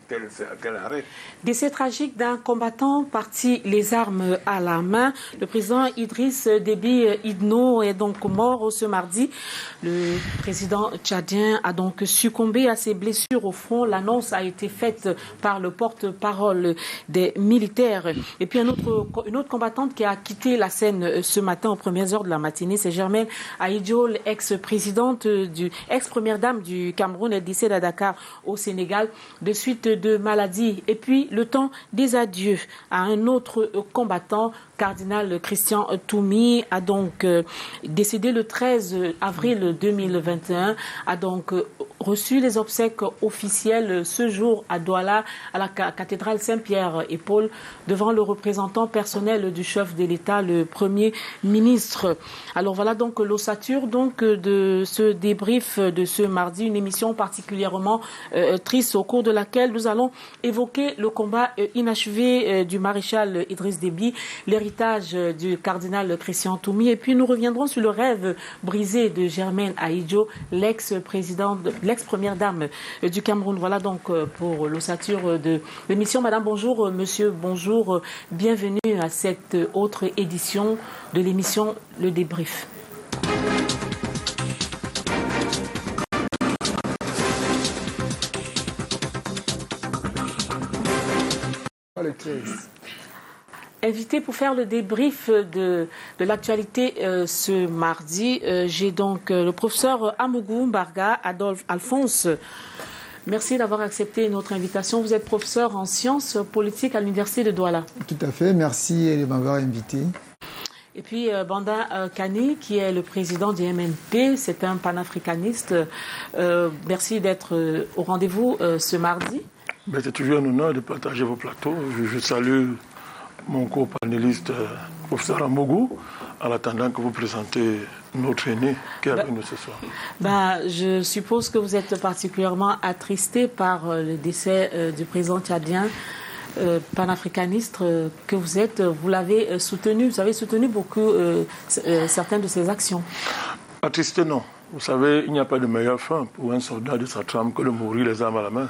qu'elle arrête. Décès tragique d'un combattant parti les armes à la main. Le président Idriss Déby Itno est donc mort ce mardi. Le président tchadien a donc succombé à ses blessures au front. L'annonce a été faite par le porte-parole des militaires. Et puis une autre combattante qui a quitté la scène ce matin aux premières heures de la matinée, c'est Germaine Ahidjo, ex-première dame du Cameroun. Elle décède à Dakar au Sénégal de suite de maladie. Et puis le temps des adieux à un autre combattant, cardinal Christian Toumi, a donc décédé le 13 avril 2021, a donc reçu les obsèques officielles ce jour à Douala, à la cathédrale Saint-Pierre et Paul, devant le représentant personnel du chef de l'État, le Premier ministre. Alors voilà donc l'ossature de ce débrief de ce mardi, une émission particulièrement triste au cours de laquelle nous allons évoquer le combat inachevé du maréchal Idriss Déby, l'héritage du cardinal Christian Toumi, et puis nous reviendrons sur le rêve brisé de Germaine Ahidjo, l'ex-première dame du Cameroun. Voilà donc pour l'ossature de l'émission. Madame, bonjour. Monsieur, bonjour. Bienvenue à cette autre édition de l'émission Le Débrief. Invité pour faire le débrief de l'actualité ce mardi, j'ai donc le professeur Amougou Mbarga Alphonse. Merci d'avoir accepté notre invitation. Vous êtes professeur en sciences politiques à l'université de Douala. Tout à fait, merci de m'avoir invité. Et puis Banda Kani, qui est le président du MNP, c'est un panafricaniste. Merci d'être au rendez-vous ce mardi. C'est toujours un honneur de partager vos plateaux. Je salue mon co-panéliste, professeur Amougou, en attendant que vous présentez notre aîné qui est avec nous ce soir. Je suppose que vous êtes particulièrement attristé par le décès du président tchadien, panafricaniste que vous êtes. Vous avez soutenu beaucoup certaines de ses actions. Attristé, non. Vous savez, il n'y a pas de meilleure fin pour un soldat de sa trame que de mourir les armes à la main.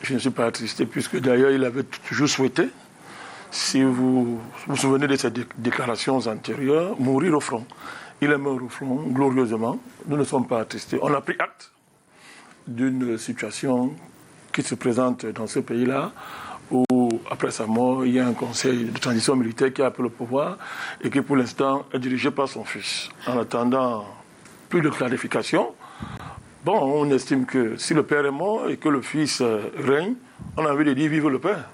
Je ne suis pas attristé puisque d'ailleurs il avait toujours souhaité, si vous vous souvenez de ses déclarations antérieures, mourir au front. Il est mort au front glorieusement. Nous ne sommes pas attristés. On a pris acte d'une situation qui se présente dans ce pays-là où, après sa mort, il y a un conseil de transition militaire qui a pris le pouvoir et qui, pour l'instant, est dirigé par son fils. En attendant plus de clarification, on estime que si le père est mort et que le fils règne, on a envie de dire vive le père.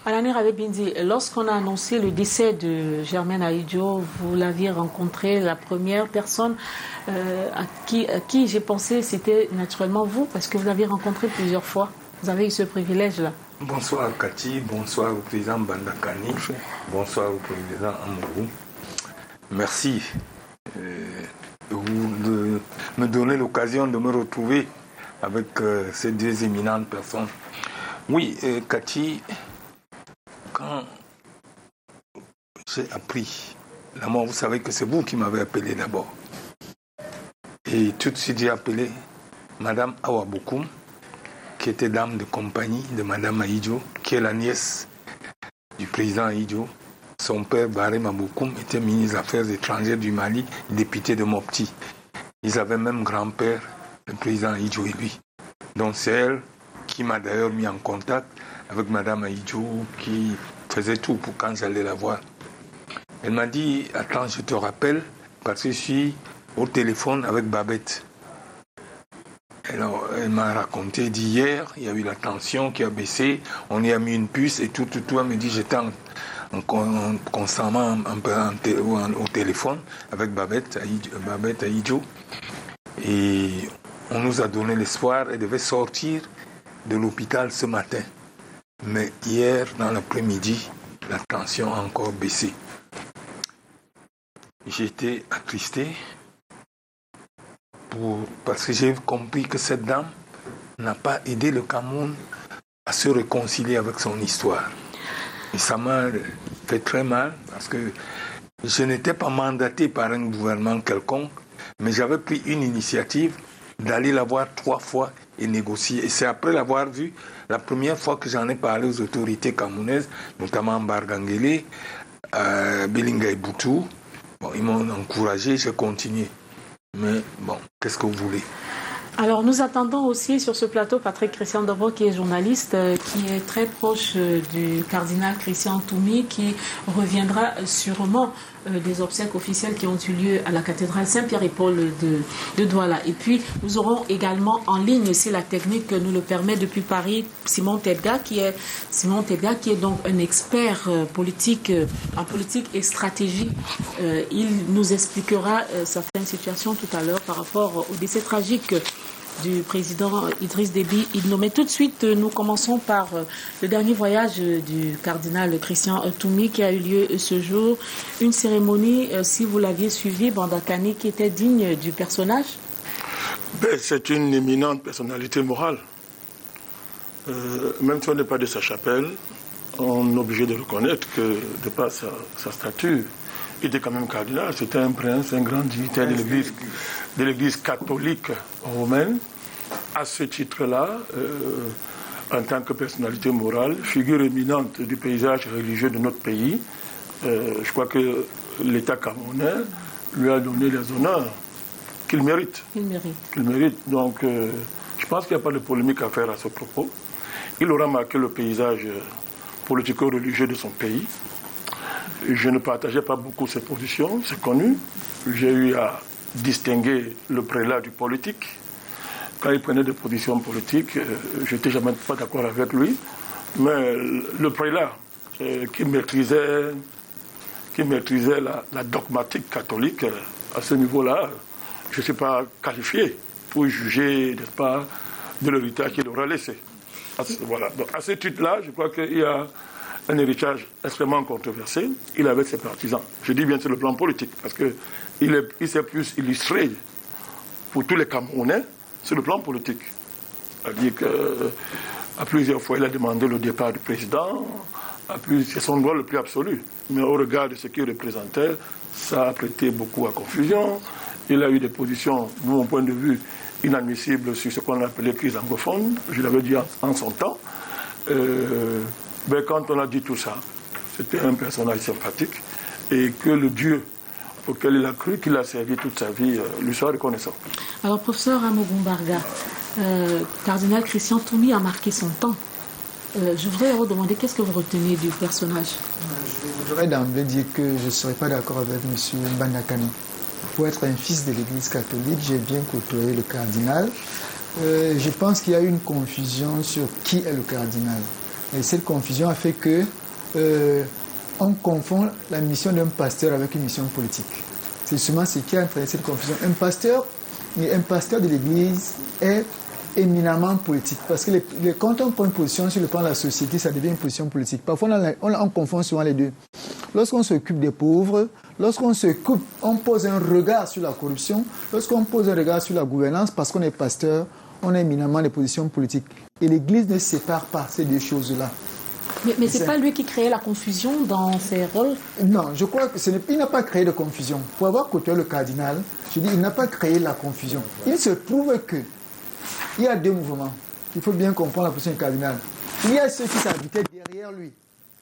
Alani Rabebindi, lorsqu'on a annoncé le décès de Germaine Ahidjo, vous l'aviez rencontré, la première personne à qui j'ai pensé, c'était naturellement vous, parce que vous l'aviez rencontré plusieurs fois. Vous avez eu ce privilège-là. Bonsoir Cathy, bonsoir au président Bandakani, bonsoir au président Amougou. Merci de me donner l'occasion de me retrouver avec ces deux éminentes personnes. Oui, Cathy, quand j'ai appris la mort, vous savez que c'est vous qui m'avez appelé d'abord. Et tout de suite, j'ai appelé Madame Awa Bokoum, qui était dame de compagnie de Madame Ahidjo, qui est la nièce du président Ahidjo. Son père, Barema Bokoum, était ministre des Affaires étrangères du Mali, député de Mopti. Ils avaient même grand-père, le président Ahidjo et lui. Donc c'est elle qui m'a d'ailleurs mis en contact avec Madame Ahidjo, qui faisait tout pour quand j'allais la voir. Elle m'a dit, attends, je te rappelle, parce que je suis au téléphone avec Babette. Alors, elle m'a raconté d'hier, il y a eu la tension qui a baissé, on y a mis une puce et tout. Elle me dit, j'étais constamment un peu au téléphone avec Babette Ahidjo. Et on nous a donné l'espoir, elle devait sortir de l'hôpital ce matin. Mais hier, dans l'après-midi, la tension a encore baissé. J'ai été attristé parce que j'ai compris que cette dame n'a pas aidé le Cameroun à se réconcilier avec son histoire. Et ça m'a fait très mal parce que je n'étais pas mandaté par un gouvernement quelconque, mais j'avais pris une initiative d'aller la voir 3 fois et négocier. Et c'est après l'avoir vu, la première fois que j'en ai parlé aux autorités camerounaises, notamment Bargangele, Belinga et Boutou, bon, ils m'ont encouragé, j'ai continué. Mais bon, qu'est-ce que vous voulez? Alors, nous attendons aussi sur ce plateau Patrick Christian Dobro, qui est journaliste, qui est très proche du cardinal Christian Toumi, qui reviendra sûrement des obsèques officielles qui ont eu lieu à la cathédrale Saint-Pierre et Paul de Douala. Et puis, nous aurons également en ligne, si la technique nous le permet, depuis Paris, Simon Tedga, qui est donc un expert politique, en politique et stratégie. Il nous expliquera certaines situations tout à l'heure par rapport au décès tragique du président Idriss Déby Itno. Mais tout de suite, nous commençons par le dernier voyage du cardinal Christian Toumi qui a eu lieu ce jour. Une cérémonie, si vous l'aviez suivi, Bandakani, qui était digne du personnage. C'est une éminente personnalité morale. Même si on n'est pas de sa chapelle, on est obligé de reconnaître que, de par sa stature, il était quand même cardinal. C'était un prince, un grand dignitaire de l'Église catholique romaine. À ce titre-là, en tant que personnalité morale, figure éminente du paysage religieux de notre pays, je crois que l'État camerounais lui a donné les honneurs qu'il mérite. Qu'il mérite. Donc, je pense qu'il n'y a pas de polémique à faire à ce propos. Il aura marqué le paysage politico-religieux de son pays. Je ne partageais pas beaucoup ses positions, c'est connu. J'ai eu à distinguer le prélat du politique. Quand il prenait des positions politiques, je n'étais jamais pas d'accord avec lui. Mais le prélat qui maîtrisait la dogmatique catholique, à ce niveau-là, je ne suis pas qualifié pour juger, n'est-ce pas, de l'héritage qu'il aura laissé. Voilà. Donc, à ce titre-là, je crois qu'il y a un héritage extrêmement controversé. Il avait ses partisans. Je dis bien sur le plan politique, parce qu'il s'est plus illustré pour tous les Camerounais sur le plan politique. C'est-à-dire qu'à plusieurs fois, il a demandé le départ du président. C'est son droit le plus absolu. Mais au regard de ce qu'il représentait, ça a prêté beaucoup à confusion. Il a eu des positions, de mon point de vue, inadmissibles sur ce qu'on appelait crise anglophone. Je l'avais dit en son temps. Mais quand on a dit tout ça, c'était un personnage sympathique et que le Dieu auquel il a cru, qu'il a servi toute sa vie, lui soit reconnaissant. Alors, professeur Amogoumbarga, cardinal Christian Toumi a marqué son temps. Je voudrais vous demander, qu'est-ce que vous retenez du personnage? Je voudrais d'emblée dire que je ne serais pas d'accord avec M. Bandakani. Pour être un fils de l'Église catholique, j'ai bien côtoyé le cardinal. Je pense qu'il y a eu une confusion sur qui est le cardinal. Et cette confusion a fait que on confond la mission d'un pasteur avec une mission politique. C'est seulement ce qui a entraîné cette confusion. Un pasteur de l'Église est éminemment politique. Parce que quand on prend une position sur le plan de la société, ça devient une position politique. Parfois, on confond souvent les deux. Lorsqu'on s'occupe des pauvres, on pose un regard sur la corruption, lorsqu'on pose un regard sur la gouvernance, parce qu'on est pasteur, on a éminemment des positions politiques. Et l'Église ne sépare pas ces deux choses-là. Mais ce n'est pas lui qui créait la confusion dans ses rôles? Non, je crois qu'il n'a pas créé de confusion. Pour avoir côtoyé le cardinal, je dis il n'a pas créé la confusion. Il se trouve qu'il y a deux mouvements. Il faut bien comprendre la position du cardinal. Il y a ceux qui s'habitaient derrière lui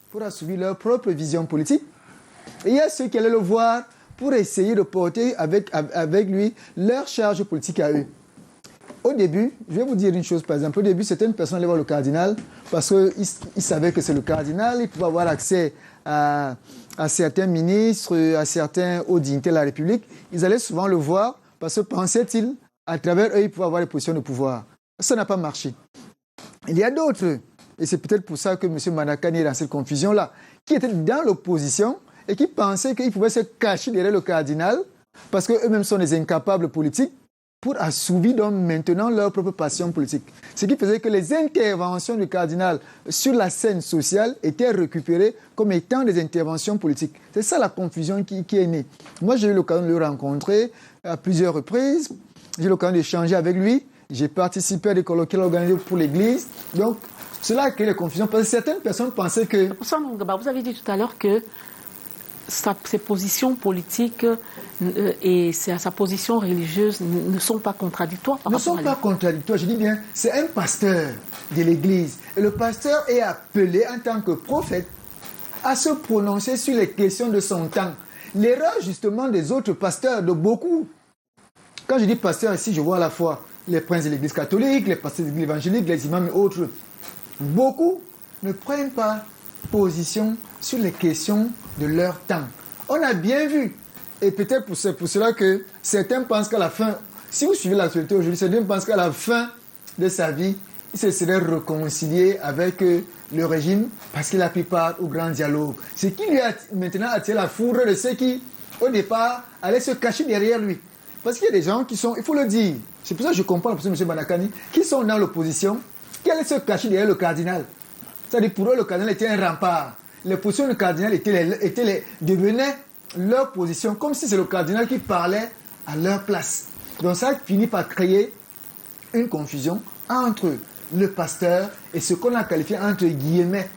pour assouvir leur propre vision politique. Et il y a ceux qui allaient le voir pour essayer de porter avec lui leur charge politique à eux. Au début, je vais vous dire une chose, par exemple. Au début, certaines personnes allaient voir le cardinal parce qu'ils savaient que c'est le cardinal. Ils pouvaient avoir accès à certains ministres, à certains hauts dignitaires de la République. Ils allaient souvent le voir parce que, pensaient-ils, à travers eux, ils pouvaient avoir des positions de pouvoir. Ça n'a pas marché. Il y a d'autres, et c'est peut-être pour ça que M. Manakani est dans cette confusion-là, qui étaient dans l'opposition et qui pensaient qu'ils pouvaient se cacher derrière le cardinal parce qu'eux-mêmes sont des incapables politiques pour assouvir donc maintenant leur propre passion politique. Ce qui faisait que les interventions du cardinal sur la scène sociale étaient récupérées comme étant des interventions politiques. C'est ça la confusion qui est née. Moi, j'ai eu l'occasion de le rencontrer à plusieurs reprises. J'ai eu l'occasion d'échanger avec lui. J'ai participé à des colloques organisés pour l'Église. Donc, cela a créé la confusion parce que certaines personnes pensaient que... Vous avez dit tout à l'heure que ses positions politiques et sa position religieuse ne sont pas contradictoires. Ne sont pas contradictoires, je dis bien, c'est un pasteur de l'Église. Et le pasteur est appelé en tant que prophète à se prononcer sur les questions de son temps. L'erreur justement des autres pasteurs, de beaucoup. Quand je dis pasteur ici, je vois à la fois les princes de l'Église catholique, les pasteurs de l'Église évangélique, les imams et autres. Beaucoup ne prennent pas position sur les questions de leur temps. On a bien vu, et peut-être pour cela que certains pensent qu'à la fin, si vous suivez l'actualité aujourd'hui, certains pensent qu'à la fin de sa vie, il se serait réconcilié avec le régime parce qu'il a pris part au grand dialogue. Ce qui lui a maintenant attiré la foudre de ceux qui, au départ, allaient se cacher derrière lui. Parce qu'il y a des gens qui sont, il faut le dire, c'est pour ça que je comprends la position de M. Banakani, qui sont dans l'opposition, qui allaient se cacher derrière le cardinal. C'est-à-dire pour eux, le cardinal était un rempart. Les positions du cardinal devenaient leur position, comme si c'est le cardinal qui parlait à leur place. Donc ça finit par créer une confusion entre le pasteur et ce qu'on a qualifié entre guillemets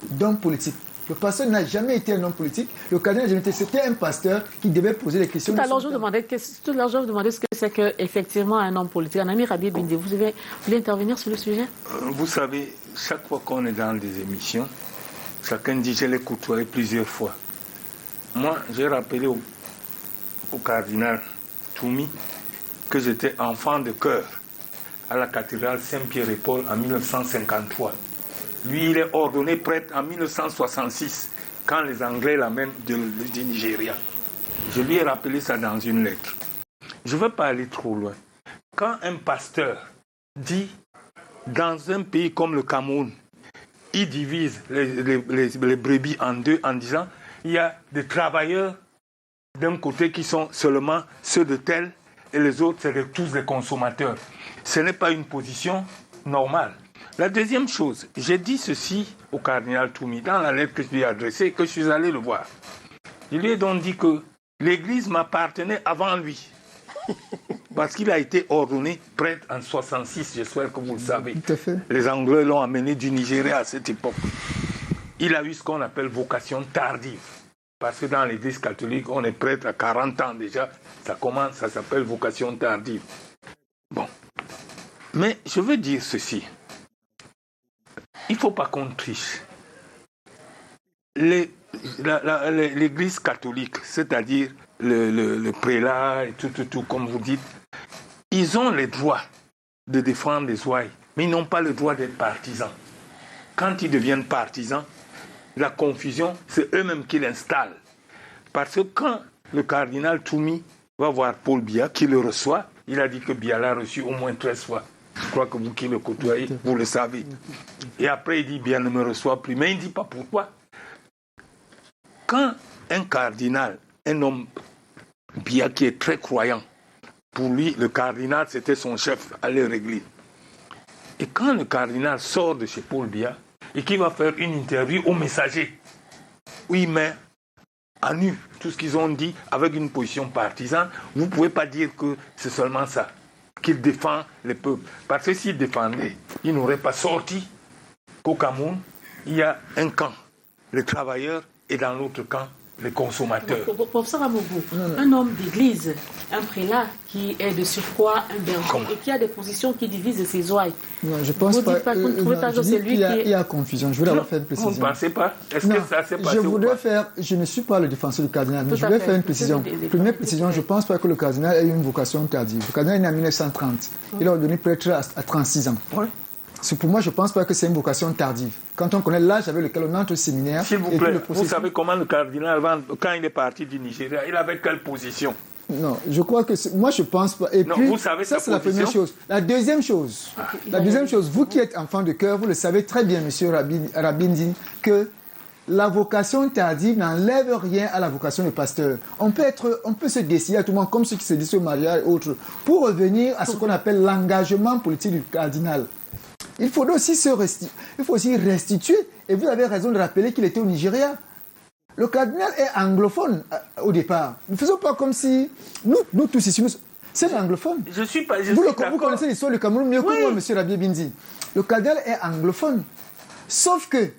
d'homme politique. Le pasteur n'a jamais été un homme politique. Le cardinal n'a jamais été. C'était un pasteur qui devait poser des questions. Tout à l'heure, je vous demandais ce que c'est qu'effectivement un homme politique. Un ami Rabi Bindi, vous voulez intervenir sur le sujet? Vous savez, chaque fois qu'on est dans des émissions, chacun dit je l'ai côtoyé plusieurs fois. Moi, j'ai rappelé au cardinal Toumi que j'étais enfant de chœur à la cathédrale Saint-Pierre-et-Paul en 1953. Lui, il est ordonné prêtre en 1966, quand les Anglais l'amènent du Nigeria. Je lui ai rappelé ça dans une lettre. Je ne veux pas aller trop loin. Quand un pasteur dit, dans un pays comme le Cameroun, il divise les brebis en deux en disant, il y a des travailleurs d'un côté qui sont seulement ceux de tel, et les autres, c'est tous les consommateurs. Ce n'est pas une position normale. La deuxième chose, j'ai dit ceci au cardinal Toumi dans la lettre que je lui ai adressée et que je suis allé le voir. Je lui ai donc dit que l'Église m'appartenait avant lui. Parce qu'il a été ordonné prêtre en 66, j'espère que vous le savez. Tout à fait. Les Anglais l'ont amené du Nigeria à cette époque. Il a eu ce qu'on appelle vocation tardive. Parce que dans l'Église catholique, on est prêtre à 40 ans déjà. Ça s'appelle vocation tardive. Bon. Mais je veux dire ceci. Il ne faut pas qu'on triche. L'Église catholique, c'est-à-dire le prélat et tout, comme vous dites, ils ont le droit de défendre les ouailles, mais ils n'ont pas le droit d'être partisans. Quand ils deviennent partisans, la confusion, c'est eux-mêmes qui l'installent. Parce que quand le cardinal Toumi va voir Paul Biya, qui le reçoit, il a dit que Biya l'a reçu au moins 13 fois. Je crois que vous qui le côtoyez, vous le savez. Et après, il dit, Biya ne me reçoit plus. Mais il ne dit pas pourquoi. Quand un cardinal, un homme, Biya qui est très croyant, pour lui, le cardinal, c'était son chef à leur église. Et quand le cardinal sort de chez Paul Biya et qu'il va faire une interview au messager, où il met à nu tout ce qu'ils ont dit avec une position partisane, vous ne pouvez pas dire que c'est seulement ça, qu'il défend les peuples. Parce que s'il défendait, il n'aurait pas sorti qu'au Cameroun, il y a un camp, les travailleurs, et dans l'autre camp, les consommateurs. Professeur Amougou, un homme d'église, un prélat qui est de surcroît un berger et qui a des positions qui divisent ses ouailles. Non, je pense pas. Il y a confusion. Je veux d'abord faire une précision. Vous ne pensez pas? Est-ce que ça s'est passé ou pas? Je ne suis pas le défenseur du cardinal, mais je vais faire une précision. Première précision, je ne pense pas que le cardinal ait eu une vocation tardive. Le cardinal est né en 1930. Il a devenu prêtre à 36 ans. Oui. Pour moi, je ne pense pas que c'est une vocation tardive. Quand on connaît l'âge avec lequel on entre au séminaire... S'il vous plaît, vous savez comment le cardinal, quand il est parti du Nigeria, il avait quelle position? Non, je crois que... Moi, je ne pense pas. Et non, puis, vous savez ça, c'est la première chose. La deuxième chose, vous qui êtes enfant de cœur, vous le savez très bien, monsieur Rabindi, que la vocation tardive n'enlève rien à la vocation de pasteur. On peut se décider à tout le monde, comme ceux qui se disent au mariage et autres, pour revenir à ce qu'on appelle l'engagement politique du cardinal. Il faut aussi restituer. Et vous avez raison de rappeler qu'il était au Nigeria. Le cardinal est anglophone au départ. Ne faisons pas comme si... Nous tous ici, c'est anglophone. Vous connaissez l'histoire du Cameroun mieux que moi, M. Rabi Bindi. Le cardinal est anglophone. Sauf que,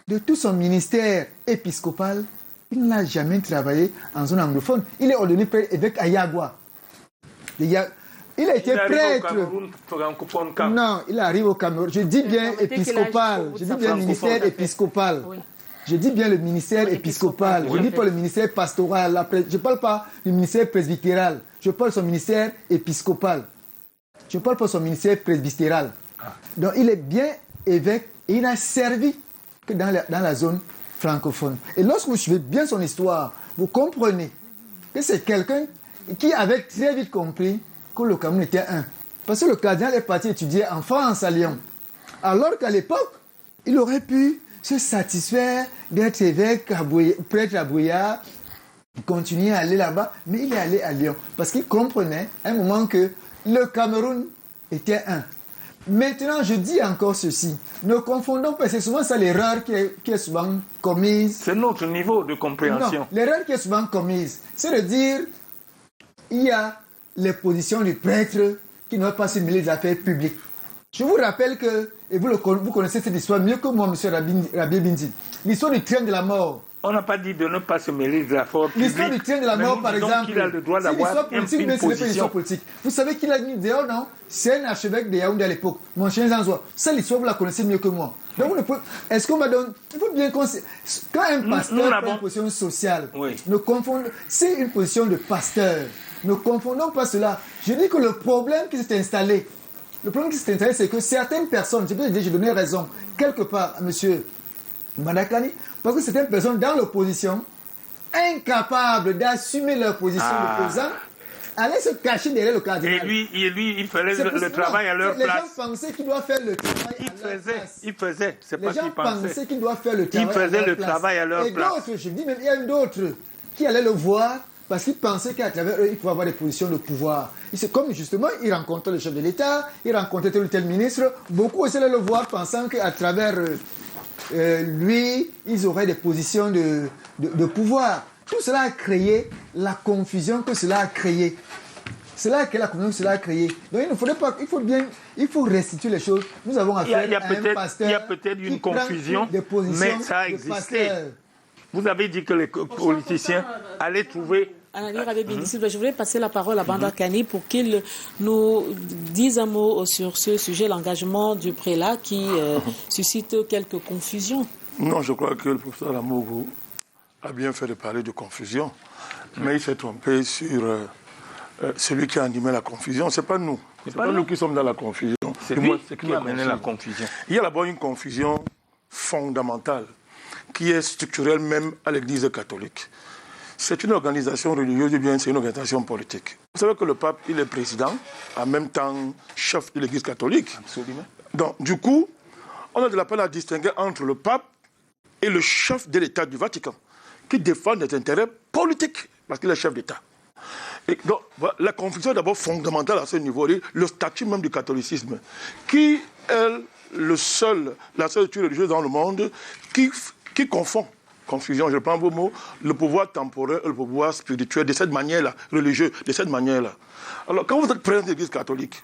de tout son ministère épiscopal, Il n'a jamais travaillé en zone anglophone. Il est ordonné prêtre évêque à Yagua. Il a été prêtre. Non, il arrive au Cameroun. Je dis bien épiscopal. Je dis bien ministère épiscopal. Oui. Je dis bien le ministère épiscopal. Je ne dis pas le ministère pastoral. Je ne parle pas du ministère presbytéral. Je parle de son ministère épiscopal. Je ne parle pas de son ministère presbytéral. Donc il est bien évêque et il n'a servi que dans la zone francophone. Et lorsque vous suivez bien son histoire, vous comprenez que c'est quelqu'un qui avait très vite compris que le Cameroun était un. Parce que le cardinal est parti étudier en France, à Lyon. Alors qu'à l'époque, il aurait pu se satisfaire d'être évêque, prêtre à Bouillard, continuer à aller là-bas, mais il est allé à Lyon. Parce qu'il comprenait à un moment que le Cameroun était un. Maintenant, je dis encore ceci. Ne confondons pas, c'est souvent ça l'erreur qui est souvent commise. C'est notre niveau de compréhension. Non, l'erreur qui est souvent commise, c'est de dire il y a les positions du prêtre qui ne doivent pas se mêler des affaires publiques. Je vous rappelle que, et vous connaissez cette histoire mieux que moi, M. Rabier Bindi, l'histoire du train de la mort. On n'a pas dit de ne pas se mêler des affaires publiques. L'histoire du train de la mort, par exemple, il a le droit d'avoir une position politique. Vous savez qu'il a mis dehors, non? C'est un archevêque de Yaoundé à l'époque, mon chien Zanzoua. Ça, l'histoire, vous la connaissez mieux que moi. Donc, est-ce qu'on va donner... Il faut bien quand un pasteur prend une position sociale, oui. C'est une position de pasteur. Ne confondons pas cela. Je dis que le problème qui s'est installé, c'est que certaines personnes, j'ai donné raison quelque part à M. Madakani, parce que certaines personnes dans l'opposition, incapables d'assumer leur position d'opposant, allaient se cacher derrière le cardinal. Et lui, il faisait le travail à leur place. Les gens pensaient qu'il doit faire le travail à leur place. Il faisait, c'est pas qu'il pensait. Les gens pensaient qu'il doit faire le travail à leur place. Il faisait le travail à leur place. Et d'autres, je dis même, il y a d'autres qui allaient le voir parce qu'ils pensaient qu'à travers eux, ils pouvaient avoir des positions de pouvoir. Et comme justement, ils rencontraient le chef de l'État, ils rencontraient tel ou tel ministre, beaucoup aussi allaient le voir pensant qu'à travers lui, ils auraient des positions de pouvoir. Tout cela a créé la confusion que cela a créé. Cela a créé la confusion que cela a créé. Donc il ne faudrait pas, il faut restituer les choses. Nous avons affaire à un pasteur. Il y a peut-être une confusion, mais ça a existé. Vous avez dit que les politiciens allaient trouver... Je voudrais passer la parole à Banda Kani pour qu'il nous dise un mot sur ce sujet, l'engagement du prélat qui suscite quelques confusions. Non, je crois que le professeur Amougou a bien fait de parler de confusion, mais il s'est trompé sur celui qui a animé la confusion. Ce n'est pas nous. Ce n'est pas nous qui sommes dans la confusion. C'est lui qui a mené la confusion. Il y a d'abord une confusion fondamentale qui est structurelle même à l'Église catholique. C'est une organisation religieuse ou bien c'est une organisation politique. Vous savez que le pape, il est président, en même temps chef de l'Église catholique. Absolument. Donc, du coup, on a de la peine à distinguer entre le pape et le chef de l'État du Vatican, qui défend des intérêts politiques, parce qu'il est chef d'État. Et donc, la confusion est d'abord fondamentale à ce niveau, le statut même du catholicisme, qui est la seule structure religieuse dans le monde qui confond. Confusion, je prends vos mots, le pouvoir temporel et le pouvoir spirituel, de cette manière-là, religieux, de cette manière-là. Alors, quand vous êtes président de l'Église catholique,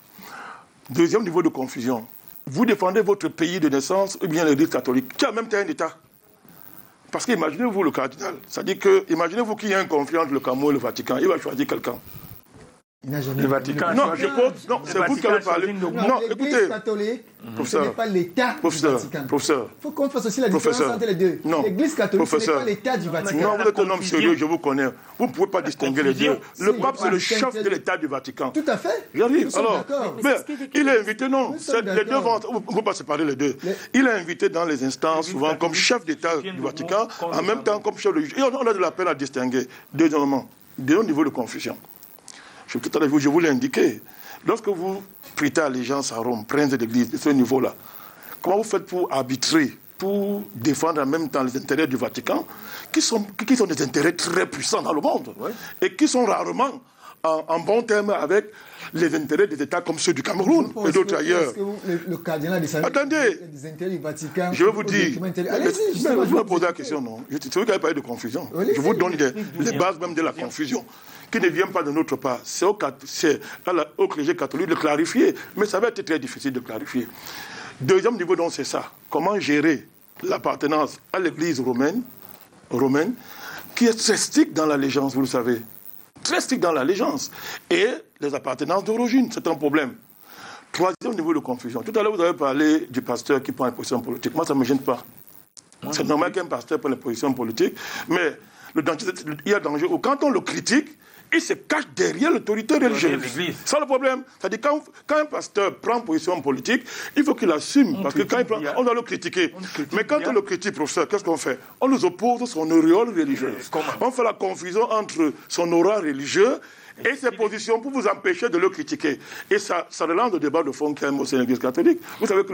deuxième niveau de confusion, vous défendez votre pays de naissance ou bien l'Église catholique, qui a même un État. Parce qu'imaginez-vous le cardinal, c'est-à-dire que, imaginez-vous qu'il y a un conflit entre le Cameroun et le Vatican, il va choisir quelqu'un. Le Vatican. Non, non, c'est vous qui avez parlé. Non, l'Église catholique, ce n'est pas l'État du Vatican. Professeur. Il faut qu'on fasse aussi la différence entre les deux. L'Église catholique, ce n'est pas l'État du Vatican. Non, vous êtes un homme sérieux, je vous connais. Vous ne pouvez pas distinguer les deux. Le pape, c'est le chef de l'État du Vatican. Tout à fait. J'arrive. Alors, il est invité, non. Les deux vont. On ne peut pas séparer les deux. Il est invité dans les instances, souvent comme chef d'État du Vatican, en même temps comme chef de l'Église. Et on a de la peine à distinguer. Deuxièmement, deux niveaux de confusion. Je vous l'ai indiqué. Lorsque vous prêtez allégeance à Rome, prince de l'Église, de ce niveau-là, comment vous faites pour arbitrer, pour défendre en même temps les intérêts du Vatican, qui sont des intérêts très puissants dans le monde, et qui sont rarement en bon terme avec les intérêts des États comme ceux du Cameroun et d'autres ailleurs. Est-ce que le cardinal des intérêts du Vatican... Je vais vous dire... Je vais vous poser la question, non. C'est vous qui avez parlé de confusion. Je vous donne les bases même de la confusion, qui ne vient pas de notre part. C'est au clergé catholique de clarifier, mais ça va être très difficile de clarifier. Deuxième niveau, donc, c'est ça. Comment gérer l'appartenance à l'Église romaine, qui est très strict dans l'allégeance, vous le savez. Très strict dans l'allégeance. Et les appartenances d'origine, c'est un problème. Troisième niveau de confusion. Tout à l'heure, vous avez parlé du pasteur qui prend une position politique. Moi, ça ne me gêne pas. C'est normal qu'un pasteur prenne une position politique, mais il y a danger. Quand on le critique, il se cache derrière l'autorité religieuse. C'est ça le problème. C'est-à-dire quand un pasteur prend position politique, il faut qu'il assume. Parce que quand il prend, on doit le critiquer. Mais quand on le critique, professeur, qu'est-ce qu'on fait? On nous oppose son auréole religieuse. On fait la confusion entre son aura religieux et ses positions pour vous empêcher de le critiquer. Et ça relance le débat de fond qu'il y a au sein de l'Église catholique. Vous savez que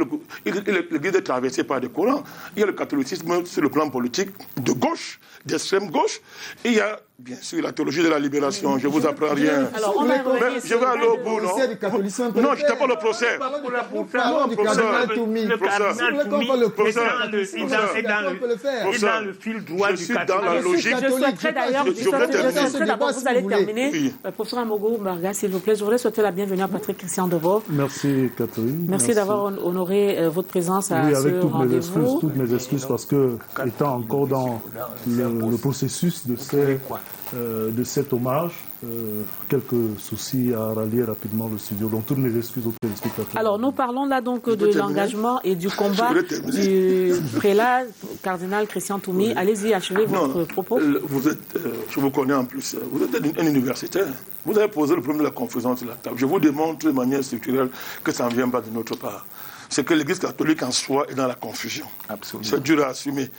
l'Église est traversée par des courants. Il y a le catholicisme sur le plan politique de gauche, d'extrême gauche. Et il y a, bien sûr, la théologie de la libération. Je ne vous apprends rien. Alors, on va mais je vais aller au bout, non? Non, je n'étais pas le procès. Et dans le fil droit du logique. Je souhaiterais d'ailleurs, d'abord, vous allez terminer. Professeur Amogo Marga, s'il vous plaît, je voudrais souhaiter la bienvenue à Patrick Christian Devaux. Merci, Catherine. Merci d'avoir honoré votre présence à ce rendez-vous. Toutes mes excuses, parce que, étant encore dans le processus de cet hommage, quelques soucis à rallier rapidement le studio. Donc, toutes mes excuses aux téléspectateurs. Alors, nous parlons là donc de l'engagement et du combat du prélat cardinal Christian Toumi. Allez-y, achevez votre propos. Je vous connais en plus. Vous êtes un universitaire. Vous avez posé le problème de la confusion sur la table. Je vous démontre de manière structurelle que ça ne vient pas de notre part. C'est que l'Église catholique en soi est dans la confusion. Absolument. C'est dur à assumer.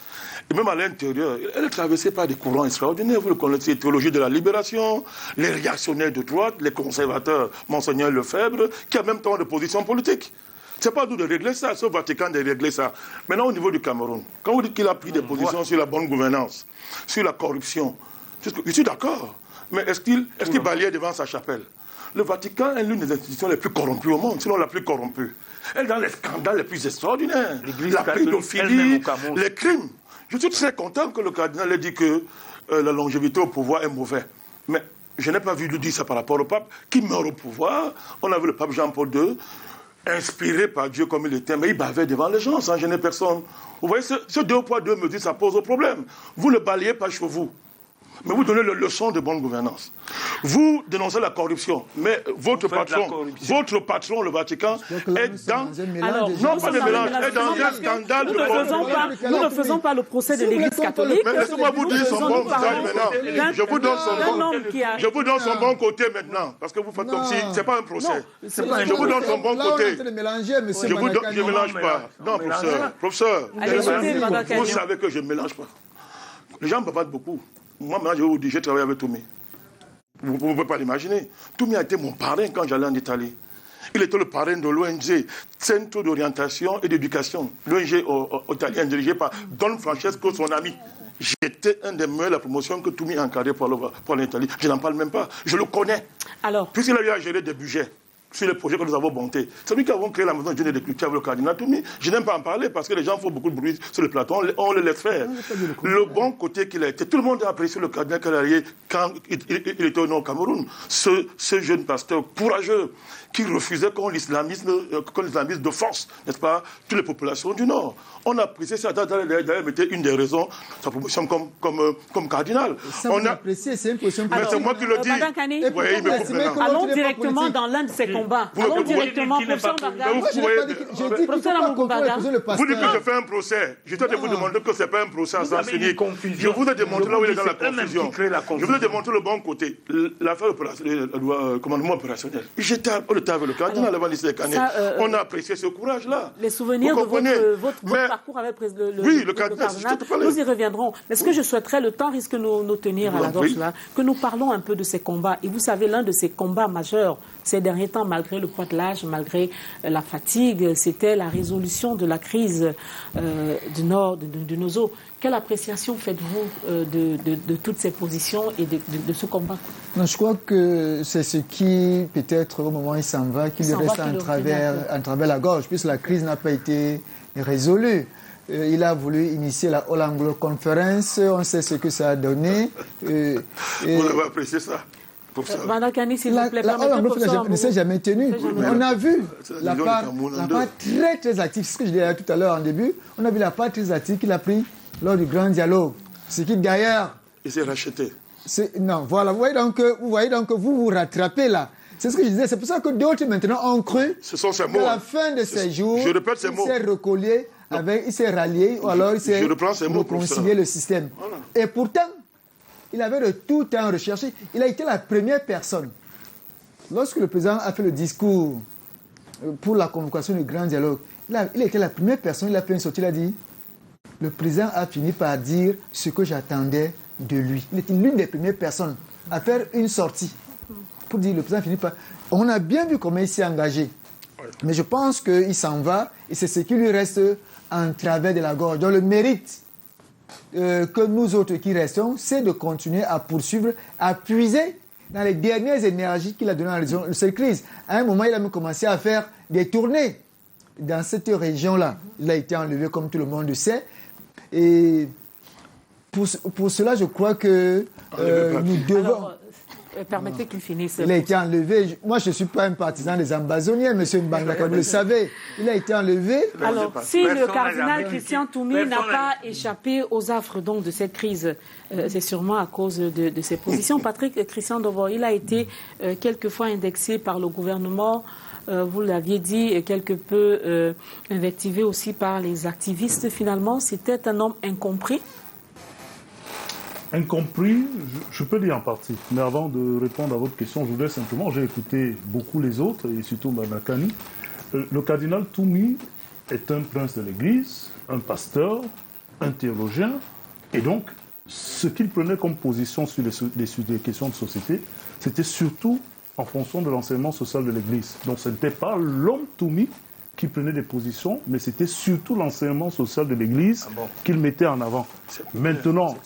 Et même à l'intérieur, elle est traversée par des courants extraordinaires. Vous le connaissez, théologie de la libération, les réactionnaires de droite, les conservateurs, Monseigneur Lefebvre, qui a même temps de position politique. C'est pas à nous de régler ça, c'est au Vatican de régler ça. Maintenant, au niveau du Cameroun, quand vous dites qu'il a pris des positions sur la bonne gouvernance, sur la corruption, je suis d'accord. Mais est-ce qu'il balayait devant sa chapelle? Le Vatican est l'une des institutions les plus corrompues au monde, sinon la plus corrompue. Elle est dans les scandales les plus extraordinaires. La pédophilie, les crimes. Je suis très content que le cardinal ait dit que la longévité au pouvoir est mauvais. Mais je n'ai pas vu lui dire ça par rapport au pape qui meurt au pouvoir. On a vu le pape Jean-Paul II, inspiré par Dieu comme il était, mais il bavait devant les gens sans gêner personne. Vous voyez, ce 2 poids, 2 mesures, ça pose un problème. Vous ne le balayez pas chez vous. Mais vous donnez la leçon de bonne gouvernance. Vous dénoncez la corruption, mais votre patron, le Vatican, est dans... Alors, non, pas de mélange, est dans un scandale de corruption. Nous ne faisons pas le procès de l'Église catholique. Mais laissez-moi vous dire son bon visage maintenant. Je vous donne son bon côté maintenant, parce que vous faites comme si... Ce n'est pas un procès. Je vous donne son bon côté. Je ne mélange pas. Non, professeur, vous savez que je ne mélange pas. Les gens me battent beaucoup. Moi, maintenant, je vais vous dire, j'ai travaillé avec Toumi. Vous ne pouvez pas l'imaginer. Toumi a été mon parrain quand j'allais en Italie. Il était le parrain de l'ONG Centre d'orientation et d'éducation. L'ONG italienne dirigée par Don Francesco, son ami. J'étais un des meilleurs de la promotion que Toumi a encadré pour l'Italie. Je n'en parle même pas. Je le connais. Alors, puisqu'il a eu à gérer des budgets sur les projets que nous avons montés. C'est nous qui avons créé la maison de Dieu des Cultures avec le cardinal Toumi. Je n'aime pas en parler parce que les gens font beaucoup de bruit sur le plateau. On le laisse faire. Le bon côté qu'il a été. Tout le monde a apprécié le cardinal Kalarié quand il était au Cameroun. Ce jeune pasteur courageux qui refusait qu'on l'islamisme de force, n'est-ce pas, toutes les populations du Nord. On a apprécié ça. D'ailleurs, c'était une des raisons de sa promotion comme cardinal. Ça, on a apprécié, c'est une position. Mais c'est moi qui le dis. Allons directement dans l'un de ces combats. Allons directement. Professeur Marga. Vous dites que je fais un procès. Je dois vous demander que ce n'est pas un procès à sens unique. Je vous ai démontré là où il est dans la confusion. Je vous ai démontré le bon côté. L'affaire commandement opérationnel. J'étais avec le cardinal avant l'issue des Canets. On a apprécié ce courage-là. Les souvenirs de votre parcours avec le cardinal, nous y reviendrons. Mais ce que je souhaiterais, le temps risque de nous tenir à la gorge là, que nous parlons un peu de ces combats. Et vous savez, l'un de ces combats majeurs ces derniers temps, malgré le poids de l'âge, malgré la fatigue, c'était la résolution de la crise du Nord, de nos eaux. Quelle appréciation faites-vous de toutes ces positions et de ce combat? Non, je crois que c'est ce qui, peut-être, au moment où il s'en va, qui lui reste en travers la gorge, puisque la crise n'a pas été résolue. Il a voulu initier la All Anglo Conference, on sait ce que ça a donné. Vous avez apprécié ça? Madame Kani, s'il vous plaît, la All Anglo Conference ne s'est jamais tenue. On a vu la part très très active, c'est ce que je disais tout à l'heure en début, on a vu la part très active qu'il a pris lors du grand dialogue. Ce qui d'ailleurs Il s'est racheté. Non, voilà, vous voyez donc, vous rattrapez là. C'est ce que je disais. C'est pour ça que d'autres maintenant ont cru qu'à la fin de ses jours, il s'est recollé, il s'est rallié, ou alors il s'est réconcilié le système. Voilà. Et pourtant, il avait de tout temps recherché. Il a été la première personne. Lorsque le président a fait le discours pour la convocation du grand dialogue, il a été la première personne, il a fait une sortie, il a dit, le président a fini par dire ce que j'attendais de lui. Il était l'une des premières personnes à faire une sortie pour dire le président a fini par... On a bien vu comment il s'est engagé. Mais je pense qu'il s'en va et c'est ce qui lui reste en travers de la gorge. Donc le mérite que nous autres qui restons, c'est de continuer à poursuivre, à puiser dans les dernières énergies qu'il a données dans cette crise. À un moment, il a même commencé à faire des tournées dans cette région-là. Il a été enlevé, comme tout le monde le sait. Et pour cela, je crois que nous devons... Alors, permettez qu'il finisse. Il a été enlevé. Moi, je ne suis pas un partisan des ambazoniens, M. Mbanga, comme vous le savez. Il a été enlevé. Alors, si le cardinal Christian Toumi n'a pas échappé aux affres donc, de cette crise, c'est sûrement à cause de ses positions. Patrick Christian Dovo, il a été quelquefois indexé par le gouvernement. Vous l'aviez dit, quelque peu invectivé aussi par les activistes. Finalement, c'était un homme incompris. Incompris, je peux dire en partie. Mais avant de répondre à votre question, je voudrais simplement, j'ai écouté beaucoup les autres, et surtout Banakani. Le cardinal Toumi est un prince de l'Église, un pasteur, un théologien, et donc, ce qu'il prenait comme position sur les questions de société, c'était surtout en fonction de l'enseignement social de l'Église. Donc, ce n'était pas l'homme Toumi qui prenait des positions, mais c'était surtout l'enseignement social de l'Église qu'il mettait en avant. Maintenant,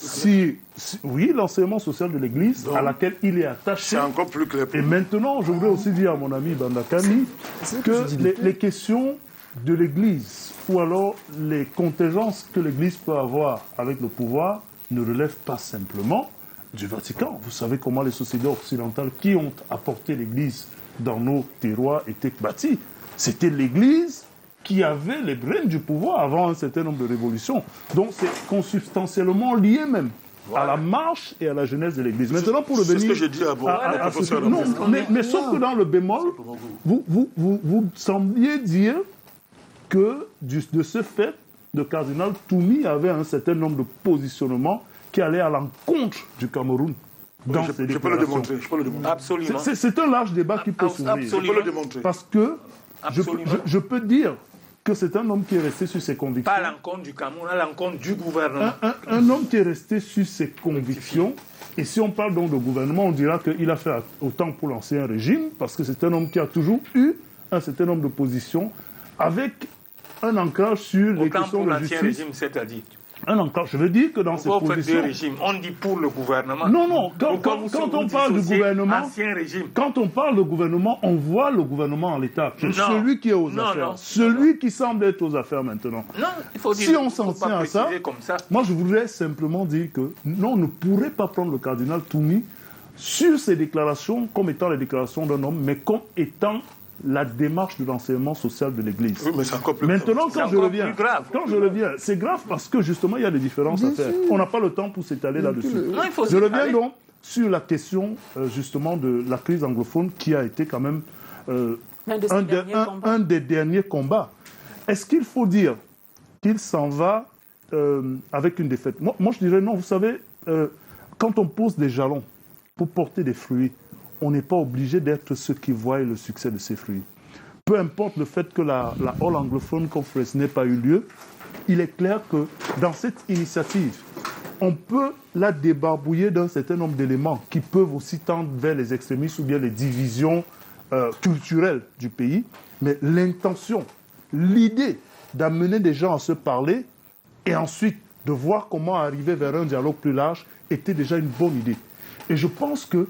oui, l'enseignement social de l'Église à laquelle il est attaché. C'est encore plus clair. Et maintenant, je voudrais aussi dire à mon ami Bandakani que les questions de l'Église ou alors les contingences que l'Église peut avoir avec le pouvoir ne relèvent pas simplement du Vatican. Vous savez comment les sociétés occidentales qui ont apporté l'Église dans nos terroirs étaient bâties. C'était l'Église qui avait les brênes du pouvoir avant un certain nombre de révolutions. Donc c'est consubstantiellement lié même à la marche et à la jeunesse de l'Église. Maintenant, pour revenir... C'est ce que j'ai dit à professeur. Non, mais sauf que dans le bémol, vous sembliez dire que de ce fait, le cardinal Toumi avait un certain nombre de positionnements qui allaient à l'encontre du Cameroun. Je peux le démontrer. Absolument. C'est un large débat qui peut s'ouvrir. Je peux le démontrer. Parce que je peux dire que c'est un homme qui est resté sur ses convictions. Pas à l'encontre du Cameroun, à l'encontre du gouvernement. Un homme qui est resté sur ses convictions. Et si on parle donc de gouvernement, on dira qu'il a fait autant pour l'ancien régime, parce que c'est un homme qui a toujours eu un certain nombre de positions avec un ancrage sur les questions de justice. Autant pour l'ancien régime, c'est-à-dire un ancrage. Je veux dire que dans ces positions... On dit pour le gouvernement. Non. Quand on parle du gouvernement... Ancien régime. Quand on parle de gouvernement, on voit le gouvernement en l'état. Celui qui est aux affaires. Celui qui semble être aux affaires maintenant. Non, il faut dire... Si on s'en tient à ça, moi je voudrais simplement dire que non, on ne pourrait pas prendre le cardinal Toumi sur ses déclarations comme étant les déclarations d'un homme, mais comme étant la démarche de l'enseignement social de l'Église. Oui, mais c'est encore plus Maintenant, grave. Quand je reviens, c'est grave parce que justement, il y a des différences à faire. On n'a pas le temps pour s'étaler là-dessus. Je reviens donc sur la question justement de la crise anglophone qui a été quand même un des derniers combats. Est-ce qu'il faut dire qu'il s'en va avec une défaite? Moi, je dirais non. Vous savez, quand on pose des jalons pour porter des fruits, on n'est pas obligé d'être ceux qui voient le succès de ces fruits. Peu importe le fait que la All Anglophone Conference n'ait pas eu lieu, il est clair que dans cette initiative, on peut la débarbouiller d'un certain nombre d'éléments qui peuvent aussi tendre vers les extrémistes ou bien les divisions culturelles du pays. Mais l'intention, l'idée d'amener des gens à se parler et ensuite de voir comment arriver vers un dialogue plus large était déjà une bonne idée. Et je pense qu'il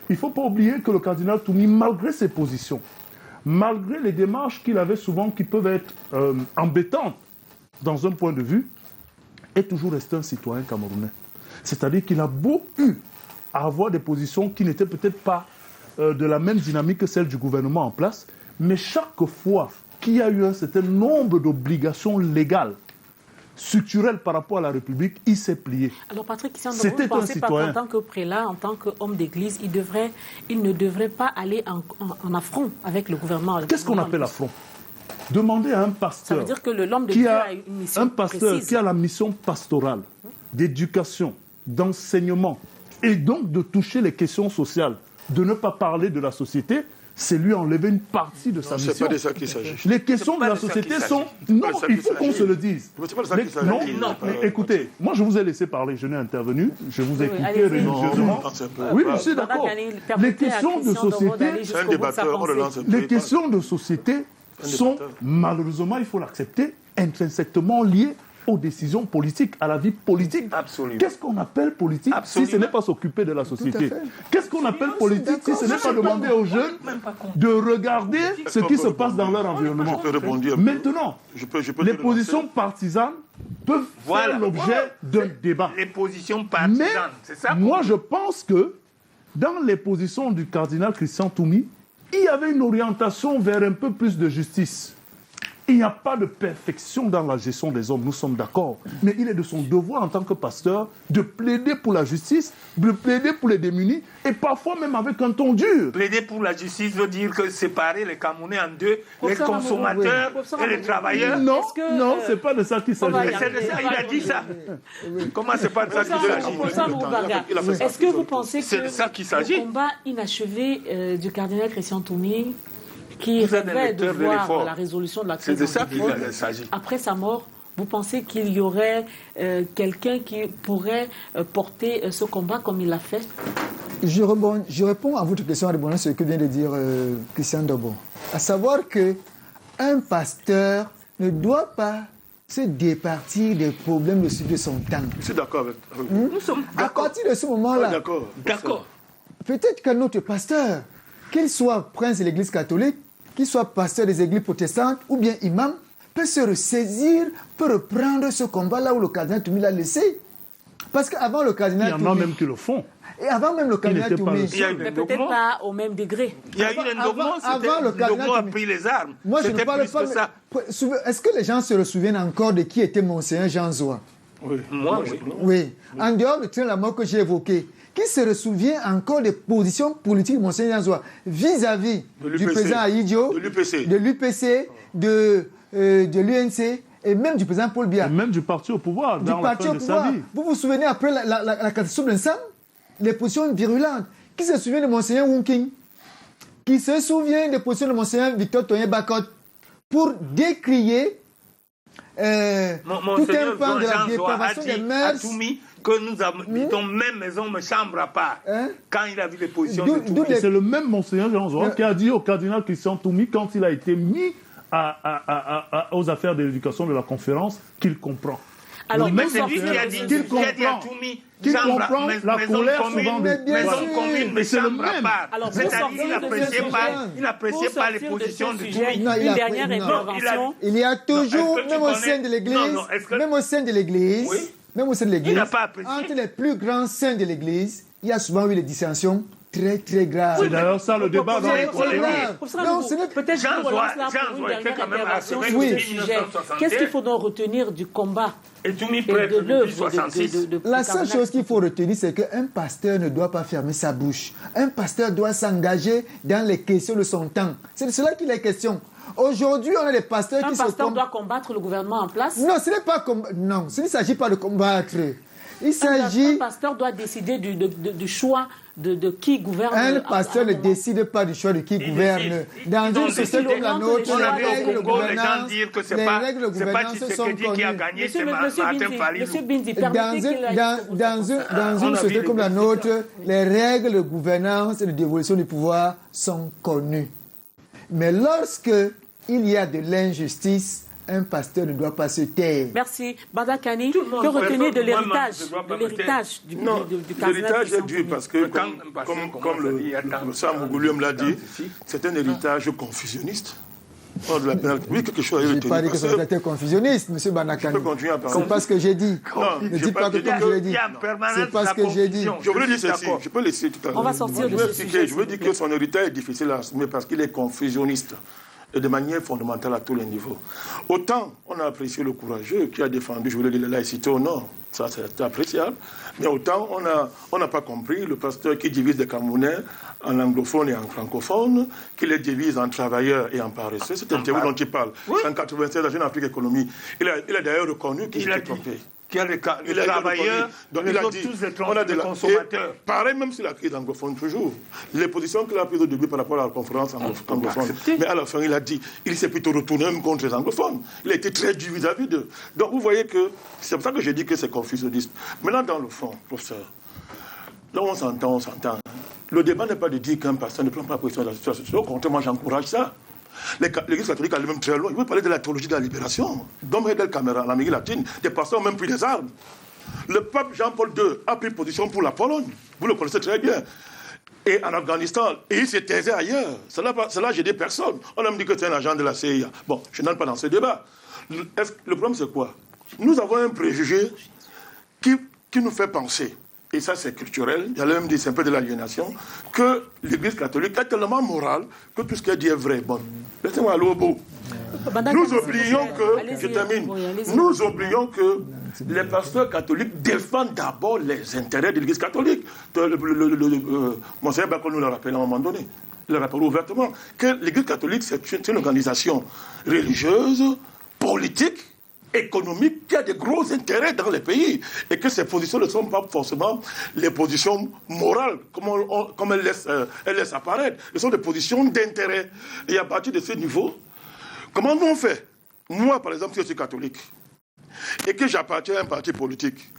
ne faut pas oublier que le cardinal Toumi, malgré ses positions, malgré les démarches qu'il avait souvent qui peuvent être embêtantes dans un point de vue, est toujours resté un citoyen camerounais. C'est-à-dire qu'il a beau eu à avoir des positions qui n'étaient peut-être pas de la même dynamique que celle du gouvernement en place, mais chaque fois qu'il y a eu un certain nombre d'obligations légales structurel par rapport à la République, il s'est plié. Alors Patrick Kissan, vous C'était ne un pensez pas citoyen. qu'en tant que prélat, en tant qu'homme d'église, il ne devrait pas aller en affront avec le gouvernement? Qu'est-ce qu'on appelle affront? Demandez à un Ça pasteur veut dire que l'homme de qui Dieu a a une mission un pasteur précise. qui a la mission pastorale, d'éducation, d'enseignement, et donc de toucher les questions sociales, de ne pas parler de la société, c'est lui enlever une partie de sa C'est mission. pas de ça qu'il s'agit. Les questions de pas la de ça société qu'il sont... s'agit. Non, pas de ça il qu'il faut qu'on s'agit. se le dise. C'est pas de ça qu'il s'agit. Non, Non, mais écoutez, moi je vous ai laissé parler, je n'ai intervenu, je vous ai Oui, écouté allez-y. religieusement. Non, c'est un peu- Oui, je suis Bernard d'accord. Kani, Les permettez à questions de Christian Dobo société, d'aller C'est un jusqu'au bout de sa débatteur, on le pensée. lance un peu. les questions de société sont, débatteur. malheureusement, il faut l'accepter, intrinsèquement liées aux décisions politiques, à la vie politique. Absolument. Qu'est-ce qu'on appelle politique Absolument. si ce n'est pas s'occuper de la société? Tout à fait. Qu'est-ce qu'on appelle politique si ce n'est pas demander aux jeunes de regarder ce qui se passe dans leur environnement? Je peux répondre un peu. Maintenant, Je peux les te lancer. positions partisanes peuvent Voilà. faire l'objet d'un débat. Les positions Mais partisanes, c'est ça? moi, je pense que dans les positions du cardinal Christian Toumi, il y avait une orientation vers un peu plus de justice. Il n'y a pas de perfection dans la gestion des hommes, nous sommes d'accord. Mais il est de son devoir en tant que pasteur de plaider pour la justice, de plaider pour les démunis, et parfois même avec un ton dur. Plaider pour la justice veut dire que séparer les Camerounais en deux, les Professeur consommateurs Amourou, oui. et les travailleurs. Non, Est-ce que, non, c'est pas de ça qu'il on va s'agit. y C'est de ça, il a dit ça. Comment c'est pas de ça qu'il s'agit? Professeur Amourou-Baga, Il a fait ça. est-ce que vous pensez que C'est de ça qu'il s'agit. le combat inachevé du cardinal Christian Toumi, qui Vous êtes un rêvait de lecteur de voir l'effort. la résolution de la C'est crise de ça antitrust, qu'il s'agit. après sa mort, vous pensez qu'il y aurait quelqu'un qui pourrait porter ce combat comme il l'a fait? Je réponds à votre question en répondant à ce que vient de dire Christian Dobo. À savoir que un pasteur ne doit pas se départir des problèmes de son temps. Je suis d'accord avec vous. Nous sommes À d'accord. partir de ce Ah, moment-là, d'accord. D'accord. peut-être qu'un autre pasteur, qu'il soit prince de l'église catholique, qu'il soit pasteur des églises protestantes ou bien imam, peut se ressaisir, peut reprendre ce combat là où le cardinal Toumi l'a laissé. Parce qu'avant le Il cardinal y en a Toumi, même qui le font. et avant même le cardinal n'était pas Toumi, le Il y a eu Mais des peut-être dogmes. pas au même degré. Il y a eu un dogme, avant le c'était cardinal le dogme a Toumi. pris les armes. moi je ne C'était parle plus pas. que ça. Est-ce que les gens se souviennent encore de qui était Monseigneur Jean Zoua? Oui. Moi, oui. Oui. En dehors de tout la mort que j'ai évoqué, qui se souvient encore des positions politiques de Monseigneur Jean Zoua vis-à-vis De du l'UPC. président Aïdjo, De l'UPC. de l'UPC, de l'UNC et même du président Paul Biya. Et même du parti au pouvoir, Du dans la parti fin au de pouvoir. sa vie. Vous vous souvenez après la catastrophe d'Ensam, les positions virulentes. Qui se souvient de Monseigneur Wunking? Qui se souvient des positions de Monseigneur Victor Toye Bakot pour décrier tout un pan de la Jean Zoa a dépravation dit des à mœurs? Toumi que nous habitons même maison, mais chambre à part. Hein? Quand il a vu les positions D'où- de d'où Toumi. les- Et c'est le même Monseigneur Jean Zoa qui a dit au cardinal Christian Toumi, quand il a été mis aux affaires de l'éducation de la conférence, qu'il comprend. Alors, Le Mais même c'est lui qui a Monseigneur dit, qu'il à comprend. Toumi, Qu'il chambre, comprend la maison colère commune, souvent Mais bien maison sûr. commune, mais Mais c'est le chambre à même. part. Alors, pour C'est-à-dire sortir qu'il de n'appréciait ce pas, sujet, il n'appréciait pas les positions de Toumi. Non, il une a- dernière non. intervention. Il y a toujours, est-ce que tu même au connais- sein de l'Église, Non, non, est-ce que- même au sein de l'Église, Oui. même au sein de l'Église, Il n'a pas apprécié. entre les plus grands saints de l'Église, il y a souvent eu des dissensions très très graves. C'est d'ailleurs ça le débat dans les Professeur collèges. Amourou, Professeur non, Amourou, ce n'est- peut-être Jean je vous relance Zoa- là Jean pour une Zoa était dernière quand même intervention archevêque sur oui. ce depuis sujet. 1961. Qu'est-ce qu'il faut donc retenir du combat Et Toumi et prêtre de depuis l'œuvre 66. La seule chose qu'il faut retenir, c'est qu'un pasteur ne doit pas fermer sa bouche. Un pasteur doit s'engager dans les questions de son temps. C'est de cela qu'il est question. Aujourd'hui, on a des pasteurs Un qui se pasteur doit combattre le gouvernement en place. Non, ce n'est pas comme... Non, il ne s'agit pas de combattre. Il Un s'agit... pasteur doit décider du choix de qui gouverne. Un pasteur ne à- décide pas du choix de qui gouverne. Dans Ils ont une société décidé. comme la On nôtre, On les a vu règles de au Congo les gens gouvernance, dire que les c'est pas règles de c'est pas gouvernance sont Tshisekedi qui a connues. gagné, Monsieur, c'est monsieur Martin Bindi, Falilou. monsieur Bindi, Dans permettez qu'il aille jusqu'au bout de sa pensée. une On a société vu comme les la nôtre, les règles de gouvernance et de dévolution du pouvoir sont connues. Mais lorsque il y a de l'injustice, un pasteur ne doit pas se taire. Merci. Badakani, Tout le monde que retenir de peut- moi-même, l'héritage je dois pas de me l'héritage du Non, cardinal l'héritage est Christian dû Toumi? parce que, Quand un pasteur comme commence à le dire, attends, professeur Mougoulium l'a dit, ici. c'est un héritage confusionniste. Hors de la pénalité. Oui, quelque chose à Je n'ai retenir. pas dit que parce c'était été confusionniste, M. Banakani. Je peux continuer à parler. C'est pas ce que j'ai dit. Non, Ne j'ai dites pas pas que dit comme que- je l'ai Il dit. y a en permanence C'est pas ce la que j'ai dit. confusion. Je voulais dire suis ceci, d'accord. je peux laisser tout à l'heure. On va sortir de Je veux ce expliquer, sujet, je veux s'il dire vous que son héritage est difficile à assumer parce qu'il est confusionniste. et de manière fondamentale à tous les niveaux. Autant on a apprécié le courageux qui a défendu, je voulais dire, la laïcité au Nord, ça c'est appréciable, mais autant on n'a pas compris le pasteur qui divise les Camerounais en anglophones et en francophones, qui les divise en travailleurs et en paresseux. C'est un théorie dont il parle. Oui. En 1996, la Jeune Afrique Économie. Il a d'ailleurs reconnu qu'il s'était trompé. Qu'il y a les travailleurs, donc les autres tous les consommateurs. Pareil, même si la crise anglophone, toujours. Les positions qu'il a prises au début par rapport à la conférence anglophone. Mais à la fin, il a dit, il s'est plutôt retourné même contre les anglophones. Il a été très dur vis-à-vis d'eux. Donc vous voyez que, c'est pour ça que j'ai dit que c'est confusionniste. Maintenant, dans le fond, professeur, là on s'entend. Le débat n'est pas de dire qu'un pasteur ne prend pas position dans la situation. Au contraire, moi j'encourage ça. L'Église catholique allait même très loin. Il veut parler de la théologie de la libération. Dom Hedel Camara, en Amérique latine, des pasteurs ont même pris des armes. Le pape Jean-Paul II a pris position pour la Pologne. Vous le connaissez très bien. Et en Afghanistan. Et il s'est taisé ailleurs. Cela j'ai dit personne. On a me dit que c'est un agent de la CIA. Bon, je n'entre pas dans ce débat. Le problème, c'est quoi? Nous avons un préjugé qui nous fait penser, et ça c'est culturel, j'allais même dire c'est un peu de l'aliénation, que l'Église catholique est tellement morale que tout ce qu'elle dit est vrai. Bon, laissez-moi aller au bout. Nous oublions que, je termine, nous oublions que les pasteurs catholiques défendent d'abord les intérêts de l'Église catholique. Monseigneur Bacon nous l'a rappelé à un moment donné. Il l'a rappelé ouvertement que l'Église catholique c'est une organisation religieuse, politique, économique qui a des gros intérêts dans les pays et que ces positions ne sont pas forcément les positions morales comme elles laissent apparaître. Ce sont des positions d'intérêt. Et à partir de ce niveau, comment nous on fait? Moi, par exemple, si je suis catholique et que j'appartiens à un parti politique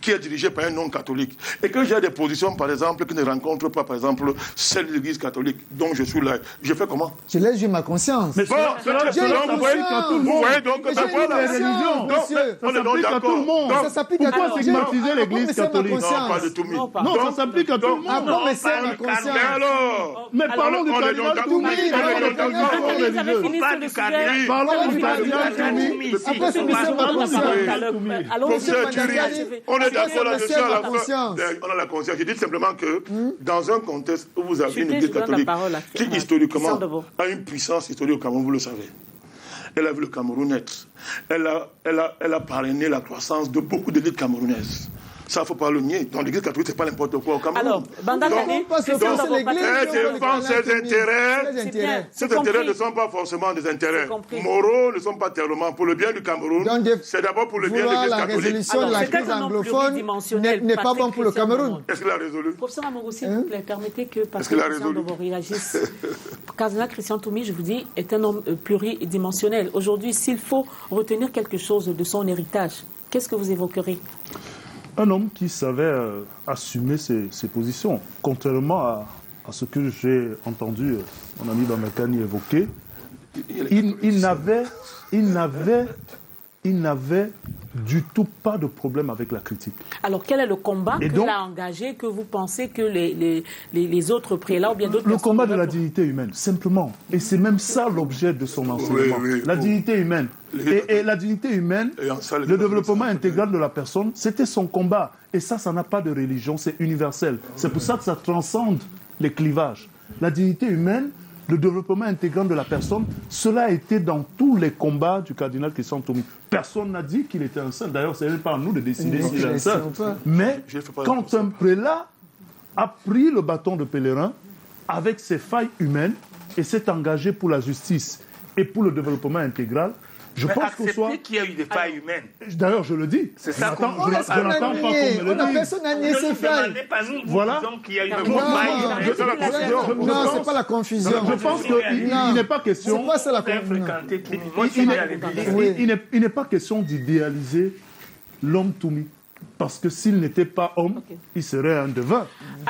qui est dirigé par un non-catholique, et que j'ai des positions, par exemple, qui ne rencontrent pas, par exemple, celle de l'Église catholique dont je suis là, je fais comment? Je laisse ma conscience. Mais bon, vous voyez donc que c'est pas la religion. On est donc d'accord. Ça s'applique à tout le monde. Pourquoi stigmatiser l'Église catholique? Non, pas de tout. Non, ça s'applique à tout le monde. Ah bon, mais c'est ma conscience. Mais alors? Mais parlons du cardinal Toumi. Parlons du cardinal Toumi. Après, c'est ma conscience. On est d'accord là-dessus à la fin. On a la conscience. Je dis simplement que dans un contexte où vous avez une Église catholique qui historiquement a une puissance historique au Cameroun, vous le savez. Elle a vu le Cameroun naître. Elle a parrainé la croissance de beaucoup d'élites camerounaises. Ça, il ne faut pas le nier. Dans l'Église catholique, ce n'est pas n'importe quoi au Cameroun. Alors, elle défend ses intérêts. Ces intérêts ne sont pas forcément des intérêts moraux, ne sont pas tellement pour le bien du Cameroun. C'est d'abord pour le bien de l'Église catholique. La résolution de la crise anglophone n'est pas bon pour le Cameroun. Est-ce qu'il a résolu? Professeur Amourou, s'il vous plaît, permettez que Pasteur Christian Dobo réagisse. Cardinal Christian Toumi, je vous dis, est un homme pluridimensionnel. Aujourd'hui, s'il faut retenir quelque chose de son héritage, qu'est-ce que vous évoquerez? Un homme qui savait assumer ses positions, contrairement à ce que j'ai entendu mon ami Bamakani évoquer. Il n'avait du tout pas de problème avec la critique. Alors quel est le combat qu'il a engagé, que vous pensez que les autres prélats ou bien d'autres... Le combat de la dignité humaine, simplement. Et c'est même ça l'objet de son enseignement. La dignité humaine. Et la dignité humaine, le développement intégral de la personne, c'était son combat. Et ça n'a pas de religion, c'est universel. C'est pour ça que ça transcende les clivages. La dignité humaine, le développement intégral de la personne, cela a été dans tous les combats du cardinal Christian Toumi. Personne n'a dit qu'il était un saint. D'ailleurs, ce n'est pas à nous de décider s'il est un saint. Mais quand un prélat a pris le bâton de pèlerin avec ses failles humaines et s'est engagé pour la justice et pour le développement intégral, je pense qu'on soit... qu'il y a eu des failles humaines. D'ailleurs, je le dis. C'est ça qu'on je n'attends pas qu'on me le dise. Personne n'a nié ses failles. Voilà. Qu'il y a eu des failles. Non, ce n'est pas la confusion. Je pense qu'il n'est pas question... C'est pas ça la confusion. Il n'est pas question d'idéaliser l'homme Toumi. Parce que s'il n'était pas homme, il serait un devin.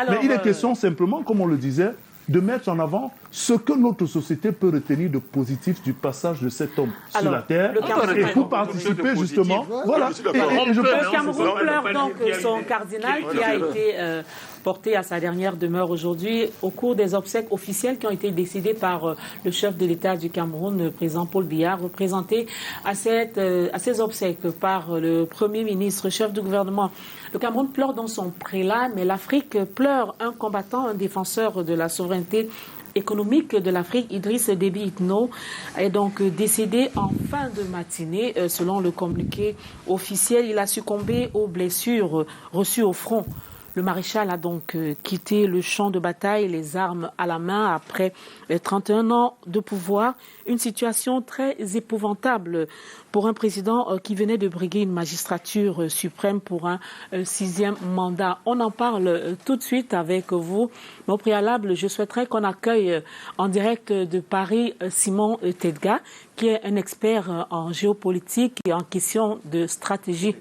Mais il est question simplement, comme on le disait, de mettre en avant ce que notre société peut retenir de positif du passage de cet homme sur la terre et pour participer justement. Voilà. Le Cameroun pleure donc son cardinal qui a été porté à sa dernière demeure aujourd'hui au cours des obsèques officielles qui ont été décidées par le chef de l'État du Cameroun, le président Paul Biya, représenté à ces obsèques par le Premier ministre, chef du gouvernement. Le Cameroun pleure dans son prélat, mais l'Afrique pleure un combattant, un défenseur de la souveraineté économique de l'Afrique, Idriss Déby Itno, est donc décédé en fin de matinée. Selon le communiqué officiel, il a succombé aux blessures reçues au front. Le maréchal a donc quitté le champ de bataille, les armes à la main, après 31 ans de pouvoir. Une situation très épouvantable pour un président qui venait de briguer une magistrature suprême pour un 6e mandat. On en parle tout de suite avec vous. Mais au préalable, je souhaiterais qu'on accueille en direct de Paris Simon Tedga, qui est un expert en géopolitique et en questions de stratégie.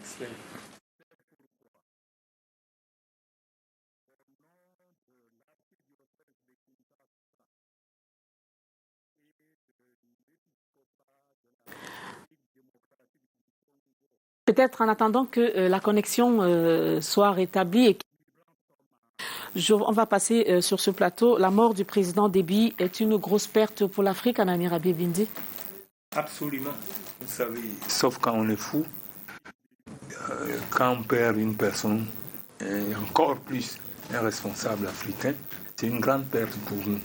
Peut-être en attendant que la connexion soit rétablie. On va passer sur ce plateau. La mort du président Déby est une grosse perte pour l'Afrique, Anani Rabi Bindi. Absolument. Vous savez, sauf quand on est fou, quand on perd une personne, et encore plus un responsable africain, c'est une grande perte pour nous.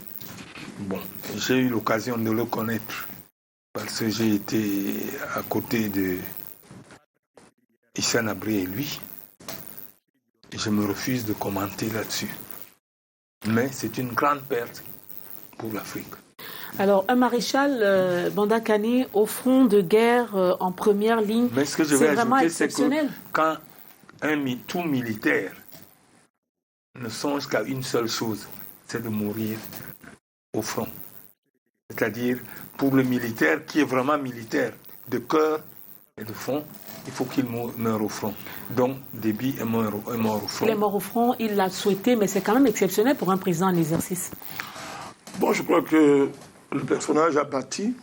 Bon, j'ai eu l'occasion de le connaître parce que j'ai été à côté de Hissène Habré et lui. Et je me refuse de commenter là-dessus. Mais c'est une grande perte pour l'Afrique. Alors, un maréchal Banda Kani au front de guerre en première ligne, mais ce que je c'est vais vraiment ajouter, exceptionnel. C'est que quand tout militaire ne songe qu'à une seule chose, c'est de mourir au front. C'est-à-dire, pour le militaire qui est vraiment militaire, de cœur et de fond, il faut qu'il meure au front. Donc, Déby est mort au front. Il est mort au front, il l'a souhaité, mais c'est quand même exceptionnel pour un président en exercice. Bon, je crois que le personnage a bâti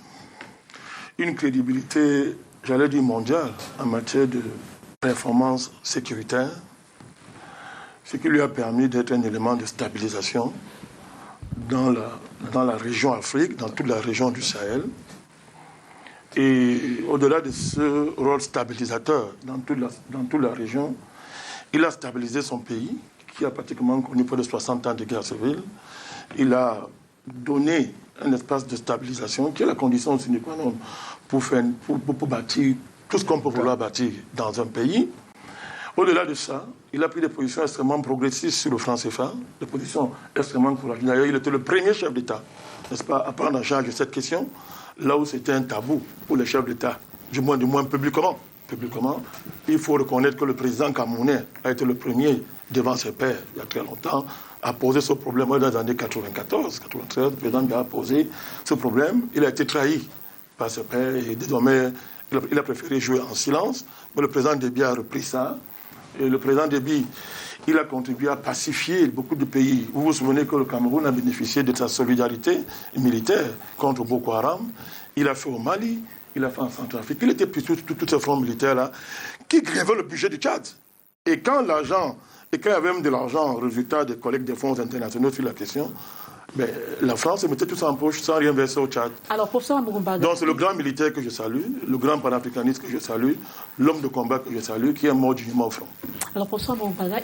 une crédibilité, j'allais dire mondiale, en matière de performance sécuritaire, ce qui lui a permis d'être un élément de stabilisation dans la région Afrique, dans toute la région du Sahel. Et au-delà de ce rôle stabilisateur dans toute la région, il a stabilisé son pays, qui a pratiquement connu près de 60 ans de guerre civile. Il a donné un espace de stabilisation qui est la condition sine qua non pour bâtir tout ce qu'on peut vouloir bâtir dans un pays. Au-delà de ça, il a pris des positions extrêmement progressistes sur le franc CFA, des positions extrêmement courageuses. D'ailleurs, il était le premier chef d'État, n'est-ce pas, à prendre en charge cette question, là où c'était un tabou pour les chefs d'État, du moins publiquement. Il faut reconnaître que le président camerounais a été le premier devant ses pairs, il y a très longtemps, à poser ce problème dans les années 94, 93. Le président a posé ce problème. Il a été trahi par ses pairs et désormais, il a préféré jouer en silence. Mais le président Déby a repris ça. Et le président Déby, il a contribué à pacifier beaucoup de pays. Vous vous souvenez que le Cameroun a bénéficié de sa solidarité militaire contre Boko Haram. Il a fait au Mali, il a fait en Centrafrique. Il était plus tous ces fronts militaires-là qui grévaient le budget du Tchad. Et quand il y avait même de l'argent en résultat des collectes des fonds internationaux sur la question, mais la France se mettait tout ça en poche sans rien verser au Tchad. Alors pour ça, donc c'est le grand militaire que je salue, le grand panafricaniste que je salue, l'homme de combat que je salue, qui est mort dignement au front. Alors pour ça,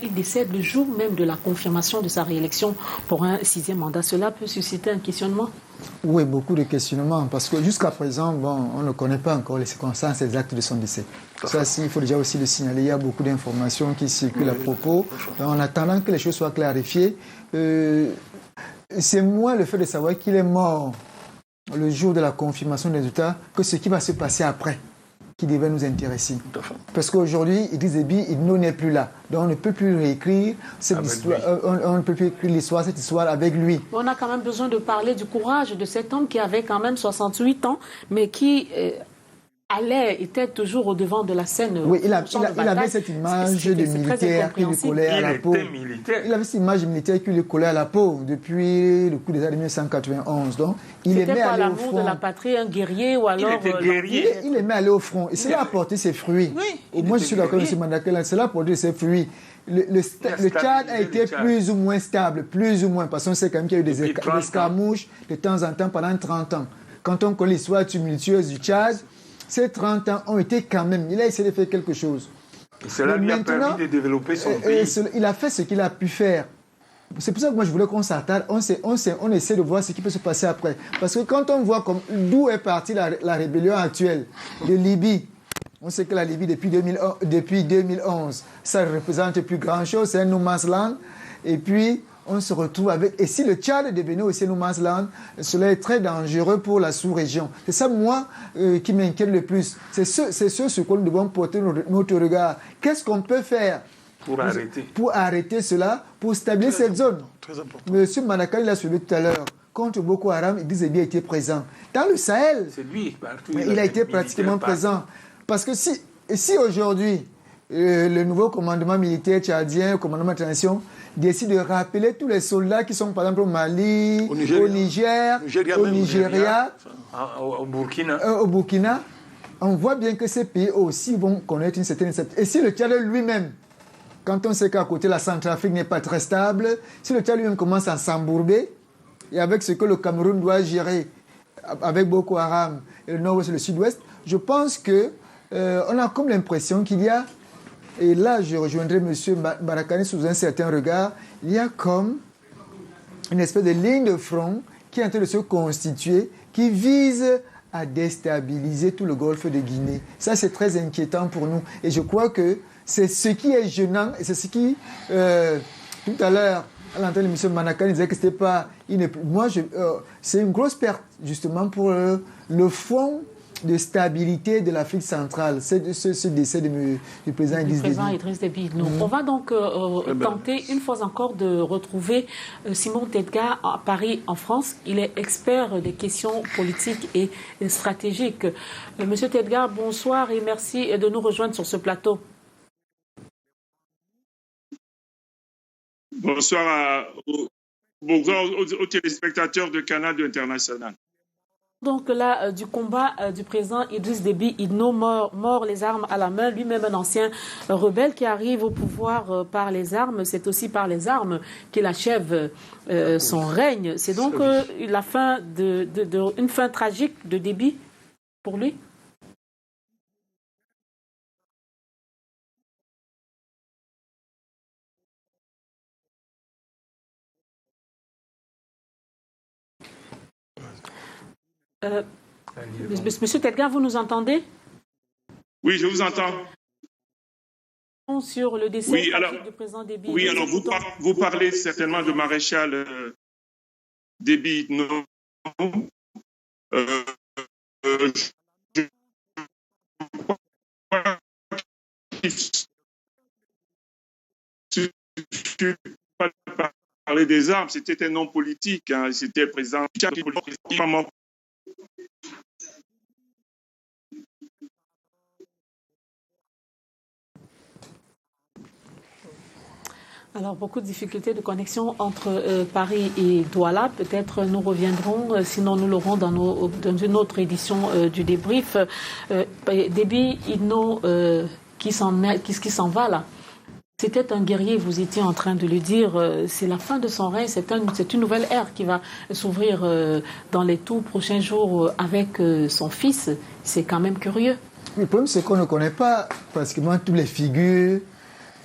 il décède le jour même de la confirmation de sa réélection pour un 6e mandat. Cela peut susciter un questionnement? Oui, beaucoup de questionnements, parce que jusqu'à présent, on ne connaît pas encore les circonstances exactes de son décès. Ça, il faut déjà aussi le signaler. Il y a beaucoup d'informations qui circulent à propos. En attendant que les choses soient clarifiées, c'est moins le fait de savoir qu'il est mort le jour de la confirmation des résultats que ce qui va se passer après qui devait nous intéresser. Parce qu'aujourd'hui, Idriss Déby Itno n'est plus là. Donc on ne peut plus réécrire cette histoire, on ne peut plus écrire cette histoire avec lui. On a quand même besoin de parler du courage de cet homme qui avait quand même 68 ans, mais qui était toujours au devant de la scène. Oui, il avait cette image de militaire qui lui collait à la peau. Il avait cette image de militaire qui lui collait à la peau depuis le coup des années 1991. Donc, il aimait aller au front. C'était pas l'amour de la patrie, un guerrier ou alors... Il était guerrier. Il aimait aller au front. Et cela a porté ses fruits. Oui, moi, je suis d'accord avec M. Mandakela. Cela a porté ses fruits. Le Tchad a été plus ou moins stable, plus ou moins, parce qu'on sait quand même qu'il y a eu des escarmouches de temps en temps pendant 30 ans. Quand on connaît l'histoire tumultueuse du Tchad, ces 30 ans ont été quand même... Il a essayé de faire quelque chose. Et cela lui a permis de développer son pays. Il a fait ce qu'il a pu faire. C'est pour ça que moi je voulais qu'on s'attarde, on essaie de voir ce qui peut se passer après. Parce que quand on voit d'où est partie la rébellion actuelle de Libye, on sait que la Libye depuis 2011, ça ne représente plus grand-chose, c'est un no man's land. Et puis on se retrouve avec... Et si le Tchad est devenu aussi no man's land, cela est très dangereux pour la sous-région. C'est ça, moi, qui m'inquiète le plus. C'est ce sur quoi nous devons porter notre regard. Qu'est-ce qu'on peut faire pour arrêter cela, pour stabiliser cette zone? Très important. Monsieur Manakal l'a soulevé tout à l'heure. Contre Boko Haram, Idriss Déby a été présent. Dans le Sahel, C'est lui, partout. il a été pratiquement présent. Parce que si aujourd'hui, le nouveau commandement militaire tchadien, le commandement de transition, décide de rappeler tous les soldats qui sont par exemple au Mali, au Niger, au Nigeria, au Burkina, on voit bien que ces pays aussi vont connaître une certaine acceptation. Et si le Tchad lui-même, quand on sait qu'à côté la Centrafrique n'est pas très stable, si le Tchad lui-même commence à s'embourber, et avec ce que le Cameroun doit gérer avec Boko Haram, et le nord-ouest et le sud-ouest, je pense que on a comme l'impression qu'il y a, et là je rejoindrai M. Barakani sous un certain regard, il y a comme une espèce de ligne de front qui est en train de se constituer, qui vise à déstabiliser tout le golfe de Guinée. Ça, c'est très inquiétant pour nous. Et je crois que c'est ce qui est gênant, et c'est ce qui, tout à l'heure, à l'antenne de M. Manakane, il disait que c'était pas... c'est une grosse perte, justement, pour le fond de stabilité de l'Afrique centrale. C'est ce décès du président Idriss Déby. On va donc tenter une fois encore de retrouver Simon Tedgar à Paris, en France. Il est expert des questions politiques et stratégiques. Monsieur Tedgar, bonsoir et merci de nous rejoindre sur ce plateau. Bonsoir aux téléspectateurs de Canal International. Donc là, du combat du président Idriss Déby, Itno, mort les armes à la main, lui-même un ancien rebelle qui arrive au pouvoir par les armes. C'est aussi par les armes qu'il achève son règne. C'est donc la fin une fin tragique de Déby pour lui. Monsieur Tedgar, vous nous entendez? Oui, je vous entends. Sur le décès du président Déby. Oui, alors vous parlez certainement de maréchal Déby Itno. Parler des armes, c'était un homme politique, hein, c'était le président politique. Alors, beaucoup de difficultés de connexion entre Paris et Douala. Peut-être nous reviendrons, sinon nous l'aurons dans une autre édition du débrief. Déby Itno qui s'en va là. C'était un guerrier, vous étiez en train de le dire, c'est la fin de son règne, c'est une nouvelle ère qui va s'ouvrir dans les tout prochains jours avec son fils. C'est quand même curieux. Le problème, c'est qu'on ne connaît pas pratiquement toutes les figures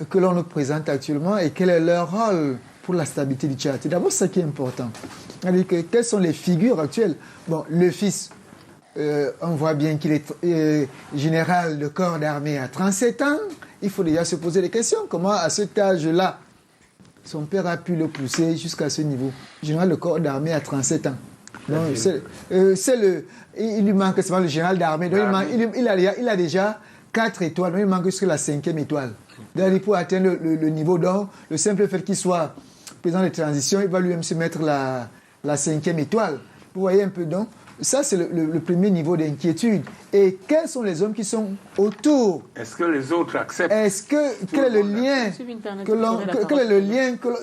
que l'on nous présente actuellement et quel est leur rôle pour la stabilité du Tchad. C'est d'abord ça qui est important. C'est-à-dire que quelles sont les figures actuelles? Bon, le fils, on voit bien qu'il est général de corps d'armée à 37 ans. Il faut déjà se poser des questions. Comment, à cet âge-là, son père a pu le pousser jusqu'à ce niveau? Général de corps d'armée à 37 ans. Donc, il lui manque seulement le général d'armée. Donc il a déjà 4 étoiles. Donc il manque jusqu'à la 5e étoile. Donc, pour atteindre le niveau d'or, le simple fait qu'il soit président de transition, il va lui-même se mettre la 5e étoile. Vous voyez un peu donc? Ça, c'est le premier niveau d'inquiétude. Et quels sont les hommes qui sont autour? Est-ce que les autres acceptent? Quel est le lien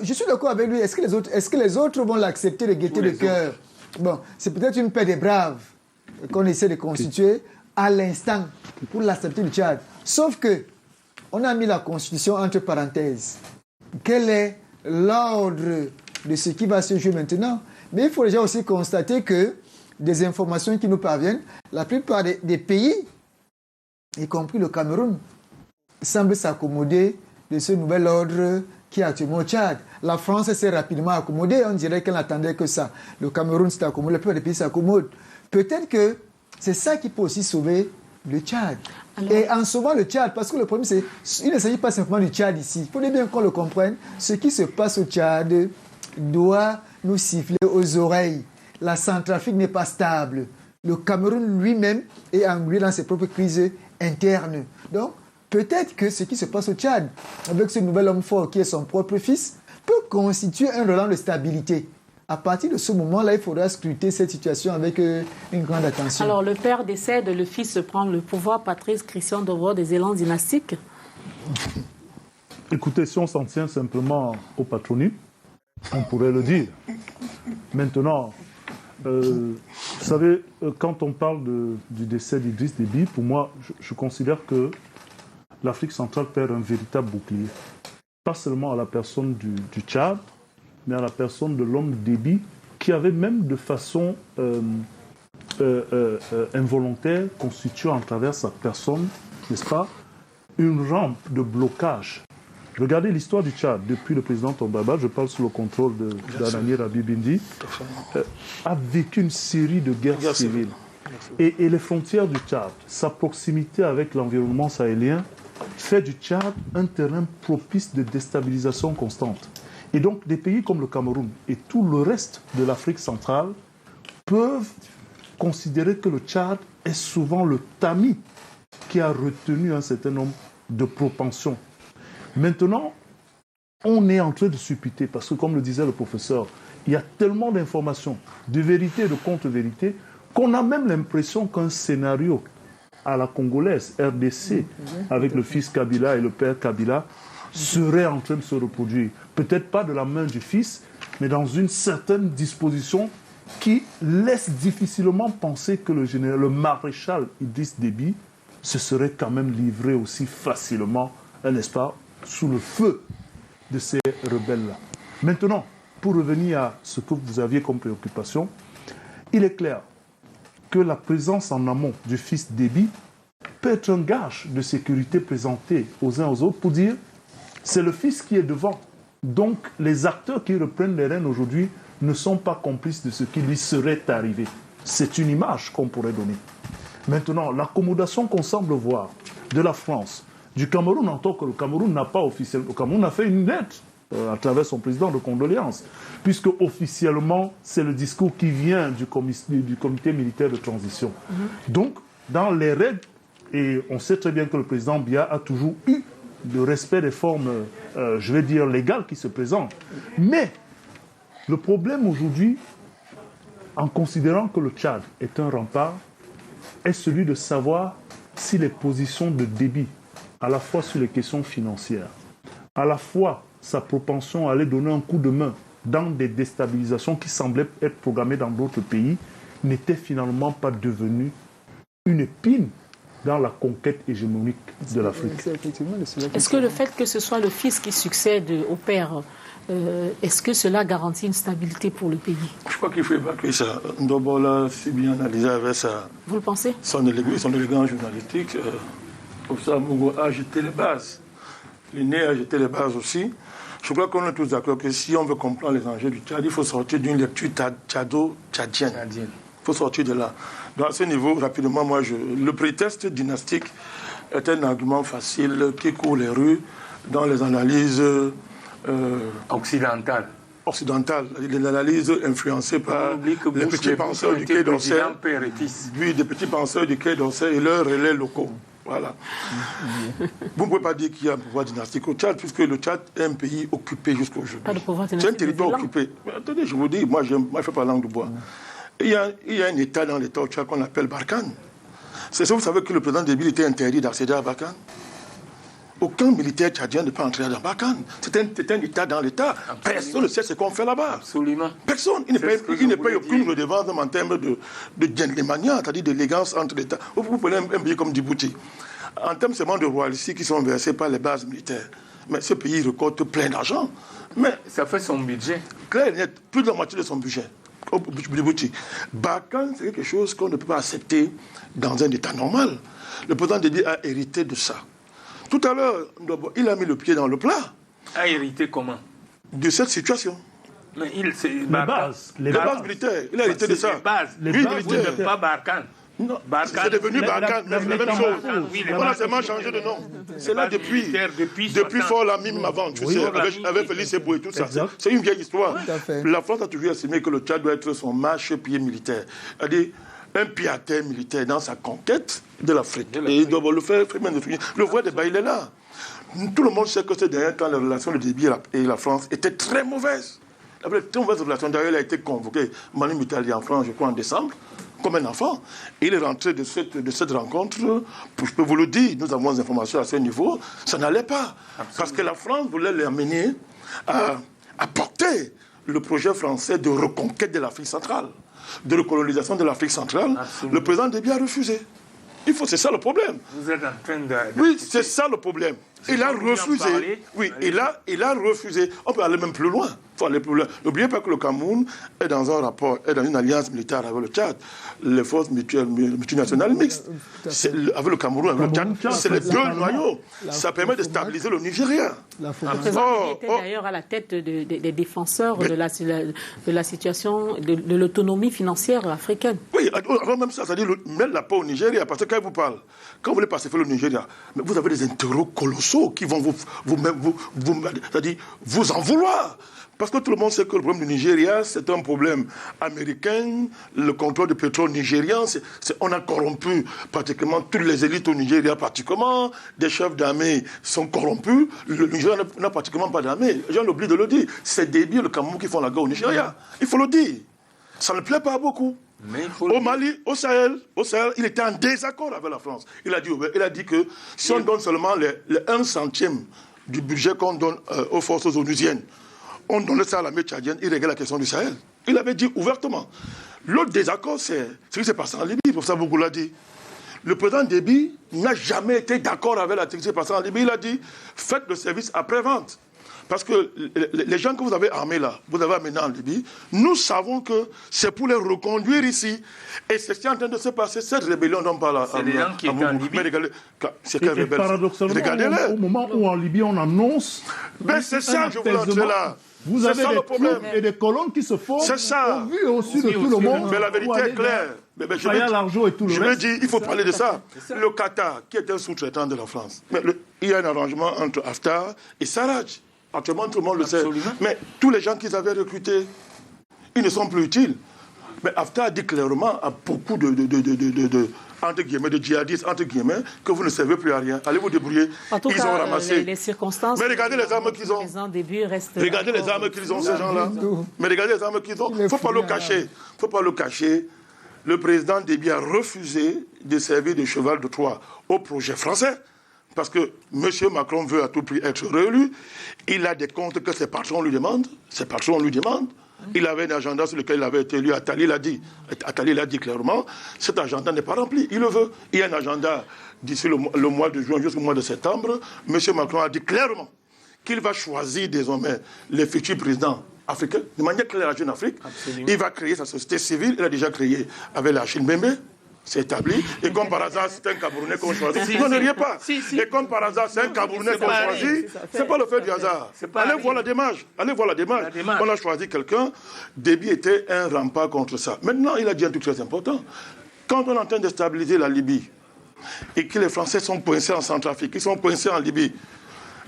je suis d'accord avec lui. Est-ce que les autres vont l'accepter de gaieté de cœur? Bon, c'est peut-être une paix des braves qu'on essaie de constituer à l'instant pour l'accepter du Tchad. Sauf que on a mis la Constitution entre parenthèses. Quel est l'ordre de ce qui va se jouer maintenant? Mais il faut déjà aussi constater que des informations qui nous parviennent, la plupart des pays, y compris le Cameroun, semblent s'accommoder de ce nouvel ordre qui est actuellement au Tchad. La France s'est rapidement accommodée, on dirait qu'elle n'attendait que ça. Le Cameroun s'est accommodé, le peuple des pays s'accommode. Peut-être que c'est ça qui peut aussi sauver le Tchad. Alors... Et en sauvant le Tchad, parce que le problème c'est il ne s'agit pas simplement du Tchad ici. Il faut bien qu'on le comprenne. Ce qui se passe au Tchad doit nous siffler aux oreilles. La Centrafrique n'est pas stable. Le Cameroun lui-même est englué dans ses propres crises internes. Donc, peut-être que ce qui se passe au Tchad, avec ce nouvel homme fort qui est son propre fils, peut constituer un relent de stabilité. À partir de ce moment-là, il faudra scruter cette situation avec une grande attention. Alors, le père décède, le fils prend le pouvoir. Patrice Christian Deveau, des élans dynastiques. Écoutez, si on s'en tient simplement au patronyme, on pourrait le dire. Maintenant, vous savez, quand on parle du décès d'Idriss Déby, pour moi, je considère que l'Afrique centrale perd un véritable bouclier. Pas seulement à la personne du Tchad, mais à la personne de l'homme Déby, qui avait même de façon involontaire constitué en travers sa personne, n'est-ce pas, une rampe de blocage. Regardez l'histoire du Tchad, depuis le président Tombaba, je parle sous le contrôle d'Anani Rabi Bindi, a vécu une série de guerres civiles. Et les frontières du Tchad, sa proximité avec l'environnement sahélien, fait du Tchad un terrain propice de déstabilisation constante. Et donc, des pays comme le Cameroun et tout le reste de l'Afrique centrale peuvent considérer que le Tchad est souvent le tamis qui a retenu un certain nombre de propensions. Maintenant, on est en train de supputer, parce que comme le disait le professeur, il y a tellement d'informations, de vérité et de contre-vérité, qu'on a même l'impression qu'un scénario à la congolaise, RDC, avec le fils Kabila et le père Kabila, serait en train de se reproduire. Peut-être pas de la main du fils, mais dans une certaine disposition qui laisse difficilement penser que le maréchal Idriss Déby se serait quand même livré aussi facilement, n'est-ce pas, sous le feu de ces rebelles-là. Maintenant, pour revenir à ce que vous aviez comme préoccupation, il est clair que la présence en amont du fils Déby peut être un gage de sécurité présenté aux uns aux autres pour dire c'est le fils qui est devant. Donc les acteurs qui reprennent les rênes aujourd'hui ne sont pas complices de ce qui lui serait arrivé. C'est une image qu'on pourrait donner. Maintenant, l'accommodation qu'on semble voir de la France, du Cameroun, en tant que le Cameroun n'a pas officiellement... Le Cameroun a fait une lettre à travers son président de condoléances, puisque officiellement, c'est le discours qui vient du comité militaire de transition. Donc, dans les règles, et on sait très bien que le président Biya a toujours eu le respect des formes, je vais dire, légales qui se présentent. Mais le problème aujourd'hui, en considérant que le Tchad est un rempart, est celui de savoir si les positions de Déby, à la fois sur les questions financières, à la fois sa propension à aller donner un coup de main dans des déstabilisations qui semblaient être programmées dans d'autres pays, n'étaient finalement pas devenues une épine dans la conquête hégémonique de l'Afrique. Est-ce que le fait que ce soit le fils qui succède au père, est-ce que cela garantit une stabilité pour le pays? Je crois qu'il faut évacuer ça. Ndobola, c'est bien analysé avec ça. Vous le pensez? Son élégance journalistique. Professeur Mogo a jeté les bases. L'aîné a jeté les bases aussi. Je crois qu'on est tous d'accord que si on veut comprendre les enjeux du Tchad, il faut sortir d'une lecture tchado-tchadienne. Il faut sortir de là. Donc à ce niveau, rapidement, le prétexte dynastique est un argument facile qui court les rues dans les analyses occidentales, les analyses influencées par les petits penseurs du Quai d'Orsay, puis des petits penseurs du Quai d'Orsay et leurs relais locaux. Voilà. Vous ne pouvez pas dire qu'il y a un pouvoir dynastique au Tchad, puisque le Tchad est un pays occupé jusqu'aujourd'hui. C'est un territoire occupé. Mais attendez, je vous dis, moi je ne fais pas langue de bois. Il y a un État dans l'État au Tchad qu'on appelle Barkhane. C'est ça, vous savez que le président Déby était interdit d'accéder à Barkhane. Aucun militaire tchadien ne peut entrer dans Barkhane. C'est un État dans l'État. Personne ne sait ce qu'on fait là-bas. Absolument. Personne. Il ne paye aucune redevance en termes de gentlemania, c'est-à-dire d'élégance entre l'État. Vous prenez un pays comme Djibouti. En termes seulement de royalties qui sont versées par les bases militaires. Mais ce pays récolte plein d'argent. Mais ça fait son budget. Clair et net, plus de la moitié de son budget. Au Djibouti. Barkhane, c'est quelque chose qu'on ne peut pas accepter dans un État normal. Le président Déby a hérité de ça. Tout à l'heure, il a mis le pied dans le plat. a hérité comment? De cette situation. Mais Les bases. Les bases militaires. Il a hérité de ça. Les bases. Les Oui, bases militaires. Pas Barkhane. Non, Barkhane. c'est devenu Barkhane, mais c'est la même chose. Oui, On a seulement changé de nom. C'est là depuis Fort Lamine avant, tu sais, avec Félix Eboué et tout ça. C'est une vieille histoire. La France a toujours estimé que le Tchad doit être son marchepied militaire. C'est-à-dire un pied à terre militaire dans sa conquête de l'Afrique. Et il doit le faire. Le voie des il est là. Tout le monde sait que ces derniers temps, la relation de Déby et la France était très mauvaise. La très mauvaise relation. D'ailleurs, il a été convoqué, Manu Mitali en France, je crois, en décembre, comme un enfant. Et il est rentré de cette rencontre, je peux vous le dire, nous avons des informations à ce niveau, ça n'allait pas. Absolument. Parce que la France voulait l'amener à porter le projet français de reconquête de l'Afrique centrale, de recolonisation de l'Afrique centrale. Absolument. Le président Déby a refusé. C'est ça le problème. Vous êtes en train de... Oui, c'est ça le problème. Il a refusé. Oui, il a refusé. On peut aller même plus loin. Il faut aller plus loin. N'oubliez pas que le Cameroun est dans un rapport, est dans une alliance militaire avec le Tchad. Les forces multinationales mixtes. Avec le Cameroun, avec le Tchad, c'est les deux noyaux. Ça permet de stabiliser le Nigeria. Le président était d'ailleurs à la tête des défenseurs de la situation, de l'autonomie financière africaine. Oui, avant même ça, c'est-à-dire même la paix au Nigeria, parce que quand vous parle, quand vous voulez pacifier le Nigeria, mais vous avez des intérêts colossaux qui vont c'est-à-dire vous en vouloir. Parce que tout le monde sait que le problème du Nigeria, c'est un problème américain, le contrôle du pétrole nigérian, on a corrompu pratiquement toutes les élites au Nigeria, pratiquement, des chefs d'armée sont corrompus, le Nigeria n'a pratiquement pas d'armée, j'en oublie de le dire, c'est Déby et le Cameroun qui font la guerre au Nigeria, il faut le dire, ça ne plaît pas beaucoup. Au Mali, au Sahel, il était en désaccord avec la France. Il a dit que si on donne seulement les 1 centime du budget qu'on donne aux forces onusiennes, on donnait ça à l'armée tchadienne, il réglait la question du Sahel. Il avait dit ouvertement. L'autre désaccord, c'est ce qui s'est passé en Libye, pour ça beaucoup l'a dit. Le président Déby n'a jamais été d'accord avec ce qui s'est passé en Libye. Il a dit, faites le service après-vente. Parce que les gens que vous avez armés là, vous avez amenés en Libye, nous savons que c'est pour les reconduire ici. Et c'est ce qui est en train de se passer, cette rébellion dont on parle. C'est des gens qui étaient en Libye. C'est quelle rébellion? Paradoxalement, au moment où en Libye on annonce... Mais c'est ça que je voulais entrer là. Vous avez des troupes et des colonnes qui se forment au vu et au su de tout le monde. Mais la vérité est claire. Je veux dire, il faut parler de ça. Le Qatar, qui est un sous-traitant de la France, il y a un arrangement entre Haftar et Sarraj. Actuellement, tout le monde le sait. Mais tous les gens qu'ils avaient recrutés, ils ne sont plus utiles. Mais Haftar a dit clairement à beaucoup entre guillemets, de djihadistes, entre guillemets, que vous ne servez plus à rien. Allez vous débrouiller. En tout ils cas, ont ramassé. Les circonstances. Mais regardez les armes qu'ils ont. Regardez les armes qu'ils ont, ces gens-là. Mais regardez les armes qu'ils ont. Il ne faut pas le cacher. Il ne faut pas le cacher. Le président Déby a refusé de servir de cheval de Troie au projet français. Parce que M. Macron veut à tout prix être réélu. Il a des comptes que ses patrons lui demandent. Il avait un agenda sur lequel il avait été élu. Attali l'a dit clairement. Cet agenda n'est pas rempli. Il le veut. Il y a un agenda d'ici le mois de juin jusqu'au mois de septembre. M. Macron a dit clairement qu'il va choisir désormais les futurs présidents africains, de manière claire à la Jeune Afrique. Absolument. Il va créer sa société civile. Il a déjà créé avec la Chine Mbembe. C'est établi. Et comme par hasard, c'est un Camerounais qu'on choisit. Non, ne riez pas. Et comme par hasard, c'est un Camerounais qu'on choisit. C'est pas le fait du hasard. Allez voir la démarche. On a choisi quelqu'un. Déby était un rempart contre ça. Maintenant, il a dit un truc très important. Quand on est en train de stabiliser la Libye et que les Français sont coincés en Centrafrique, ils sont coincés en Libye,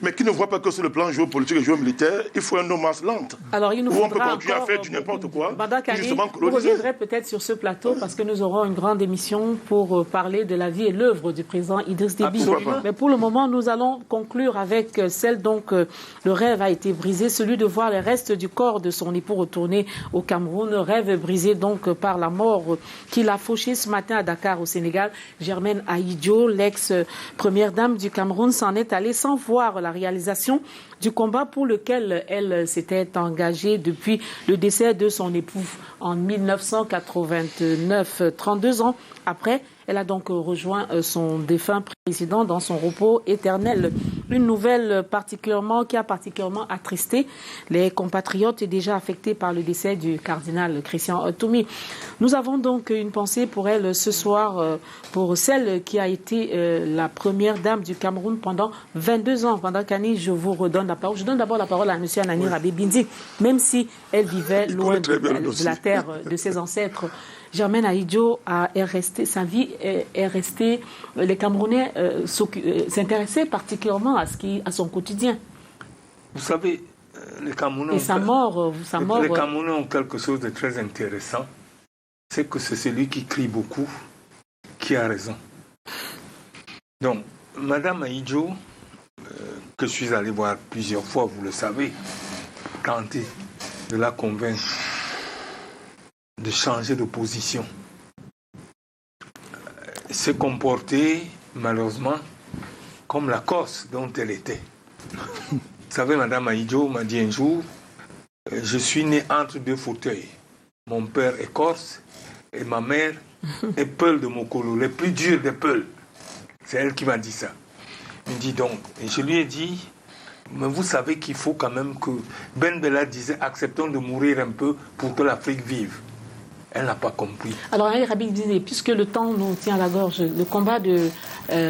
mais qui ne voit pas que sur le plan géopolitique et géomilitaire, il faut un hommage lente. Alors, il nous où on peut continuer à faire du n'importe quoi. Justement, vous reviendrez peut-être sur ce plateau parce que nous aurons une grande émission pour parler de la vie et l'œuvre du président Idriss Déby. Mais pour le moment, nous allons conclure avec celle donc le rêve a été brisé, celui de voir les restes du corps de son époux retourner au Cameroun. Rêve brisé donc par la mort qu'il a fauché ce matin à Dakar au Sénégal. Germaine Ahidjo, l'ex-première dame du Cameroun, s'en est allée sans voir la réalisation du combat pour lequel elle s'était engagée depuis le décès de son époux en 1989. 32 ans après, elle a donc rejoint son défunt président dans son repos éternel. Une nouvelle qui a particulièrement attristé les compatriotes déjà affectés par le décès du cardinal Christian Toumi. Nous avons donc une pensée pour elle ce soir, pour celle qui a été la première dame du Cameroun pendant 22 ans. Pendant qu'Annie, je vous redonne la parole. Je donne d'abord la parole à M. Anani Rabi Bindi, même si elle vivait loin de la terre de ses ancêtres. Germaine Ahidjo sa vie est restée. Les Camerounais s'intéressaient particulièrement à son quotidien. Vous savez, les Camerounais... Et sa mort... Les Camerounais ont quelque chose de très intéressant. C'est que c'est celui qui crie beaucoup qui a raison. Donc, Madame Ahidjo, que je suis allé voir plusieurs fois, vous le savez, tenter de la convaincre de changer de position. Se comporter, malheureusement, comme la Corse dont elle était. Vous savez, Madame Ahidjo m'a dit un jour, je suis né entre deux fauteuils. Mon père est Corse et ma mère est Peul de Mokolo, les plus durs des Peuls. C'est elle qui m'a dit ça. Il me dit donc, et je lui ai dit, mais vous savez qu'il faut quand même que Ben Bella disait, acceptons de mourir un peu pour que l'Afrique vive. Elle n'a pas compris. Alors, Rabi disait, puisque le temps nous tient à la gorge, le combat de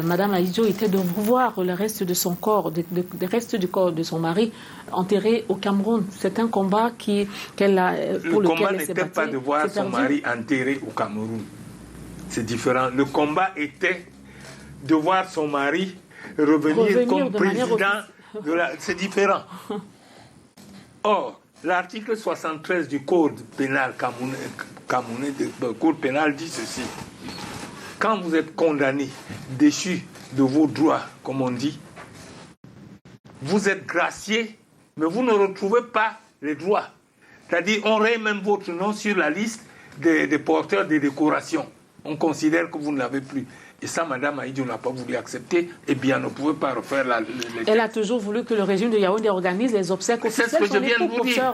Madame Ahidjo était de revoir le reste de son corps, le reste du corps de son mari enterré au Cameroun. C'est un combat qu'elle a. Le combat n'était pas de voir son mari enterré au Cameroun. C'est différent. Le combat était de voir son mari revenir comme président de la... C'est différent. Or, l'article 73 du Code pénal Code pénal dit ceci. Quand vous êtes condamné, déchu de vos droits, comme on dit, vous êtes gracié, mais vous ne retrouvez pas les droits. C'est-à-dire, on raye même votre nom sur la liste des porteurs des décorations. On considère que vous ne l'avez plus. Et ça, Mme Ahidjo n'a pas voulu accepter, et bien, ne pouvait pas refaire Elle a toujours voulu que le régime de Yaoundé organise les obsèques officielles. C'est ce que je viens de vous dire.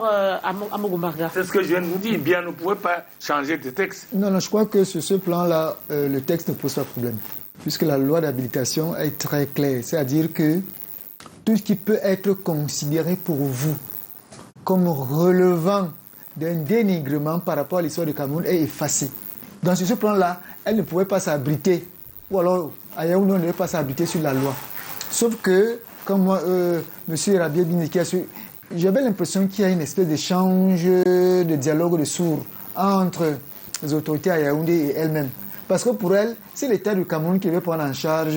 C'est ce que je viens de vous dire. Bien, ne pouvait pas changer de texte. Non, je crois que sur ce plan-là, le texte ne pose pas de problème. Puisque la loi d'habilitation est très claire. C'est-à-dire que tout ce qui peut être considéré pour vous comme relevant d'un dénigrement par rapport à l'histoire du Cameroun est effacé. Donc, sur ce plan-là, elle ne pouvait pas s'abriter. Ou alors, à Yaoundé, on ne devait pas s'abriter sur la loi. Sauf que, comme moi, M. Rabier Biniki, j'avais l'impression qu'il y a une espèce d'échange, de dialogue de sourds entre les autorités à Yaoundé et elle-même. Parce que pour elle, c'est l'État du Cameroun qui veut prendre en charge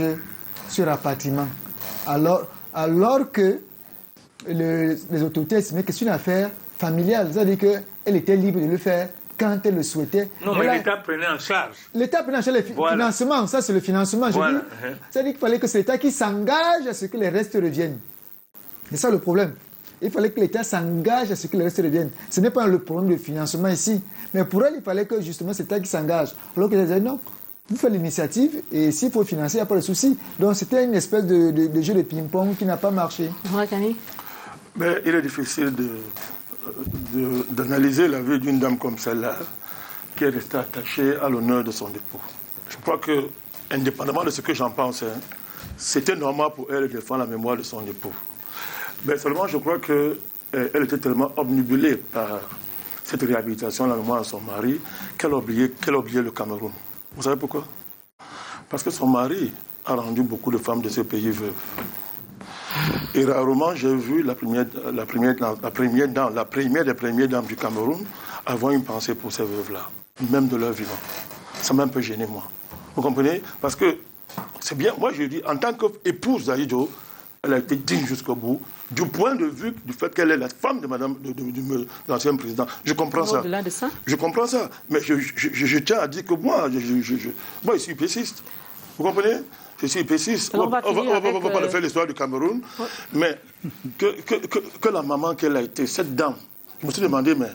ce rapatriement. Alors que les autorités estimaient que c'est une affaire familiale. C'est-à-dire qu'elle était libre de le faire quand elle le souhaitait. Non, mais l'État prenait en charge. L'État prenait en charge le financement. Ça, c'est le financement. Voilà. C'est-à-dire qu'il fallait que c'est l'État qui s'engage à ce que les restes reviennent. C'est ça le problème. Il fallait que l'État s'engage à ce que les restes reviennent. Ce n'est pas le problème de financement ici. Mais pour elle, il fallait que justement c'est l'État qui s'engage. Alors qu'elle disait non, vous faites l'initiative et s'il faut financer, il n'y a pas de souci. Donc c'était une espèce de jeu de ping-pong qui n'a pas marché. Mais il est difficile d'analyser la vie d'une dame comme celle-là, qui est restée attachée à l'honneur de son époux. Je crois que, indépendamment de ce que j'en pense, c'était normal pour elle de défendre la mémoire de son époux. Mais seulement, je crois qu'elle était tellement obnubilée par cette réhabilitation de la mémoire de son mari qu'elle a oublié le Cameroun. Vous savez pourquoi? Parce que son mari a rendu beaucoup de femmes de ce pays veuves. Et rarement, j'ai vu la première des premières dames du Cameroun avoir une pensée pour ces veuves-là, même de leur vivant. Ça m'a un peu gêné, moi. Vous comprenez? Parce que c'est bien, moi je dis, en tant qu'épouse d'Ahidjo, elle a été digne jusqu'au bout, du point de vue du fait qu'elle est la femme de de l'ancien président. Je comprends ça. Au-delà de ça. Je comprends ça. Mais je tiens à dire que moi, je suis péciste. Vous comprenez? Je suis péciste. On va pas le faire l'histoire du Cameroun. Ouais. Mais que la maman qu'elle a été, cette dame, je me suis demandé, mais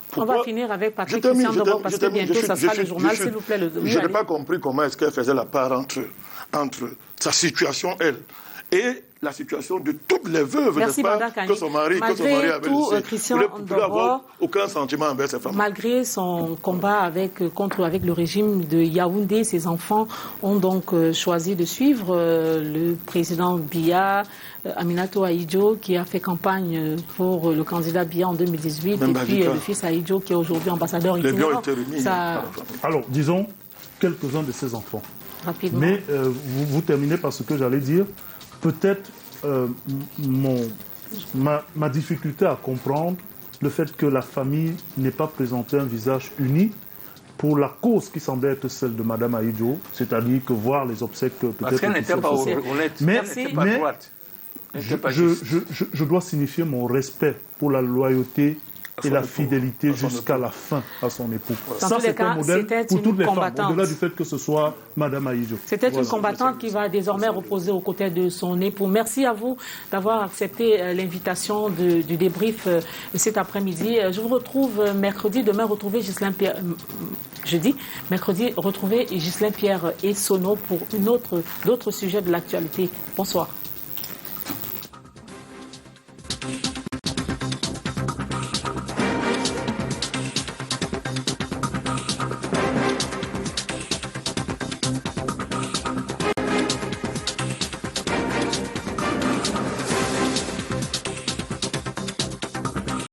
pourquoi... On va finir avec Patrick Christian d'abord, parce que bientôt, ça sera le journal, s'il vous plaît. Je n'ai pas compris comment est-ce qu'elle faisait la part entre sa situation, elle, et la situation de toutes les veuves, Merci, n'est-ce pas, Banda que son mari Malgré avait tout, laissé. Christian Il ne pouvait avoir Ndoro, aucun sentiment envers sa femme. malgré son combat avec le régime de Yaoundé, ses enfants ont donc choisi de suivre le président Biya, Aminatou Ahidjo, qui a fait campagne pour le candidat Biya en 2018, Même et puis Badika. le fils Ahidjo, qui est aujourd'hui ambassadeur Les biens ont itinérant. été remis. Ça, Alors, disons quelques-uns de ces enfants. rapidement. Mais vous terminez par ce que j'allais dire. Peut-être ma difficulté à comprendre le fait que la famille n'ait pas présenté un visage uni pour la cause qui semblait être celle de Mme Ahidjo, c'est-à-dire que voir les obsèques peut-être... Parce qu'elle n'était pas honnête, Mais- elle n'était pas mais- droite. Elle n'était pas juste. je dois signifier mon respect pour la loyauté et la fidélité jusqu'à la fin à son époux. Dans Ça, tous les c'est cas, un modèle c'était pour une toutes les femmes, combattante. au-delà du fait que ce soit Mme Ahidjo. C'était une Voilà. combattante qui va désormais reposer aux côtés de son époux. Merci à vous d'avoir accepté l'invitation du débrief cet après-midi. Je vous retrouve mercredi. Demain, retrouvez Ghislain Pierre. Jeudi, mercredi, retrouvez Ghislain Pierre et Sono pour d'autres sujets de l'actualité. Bonsoir.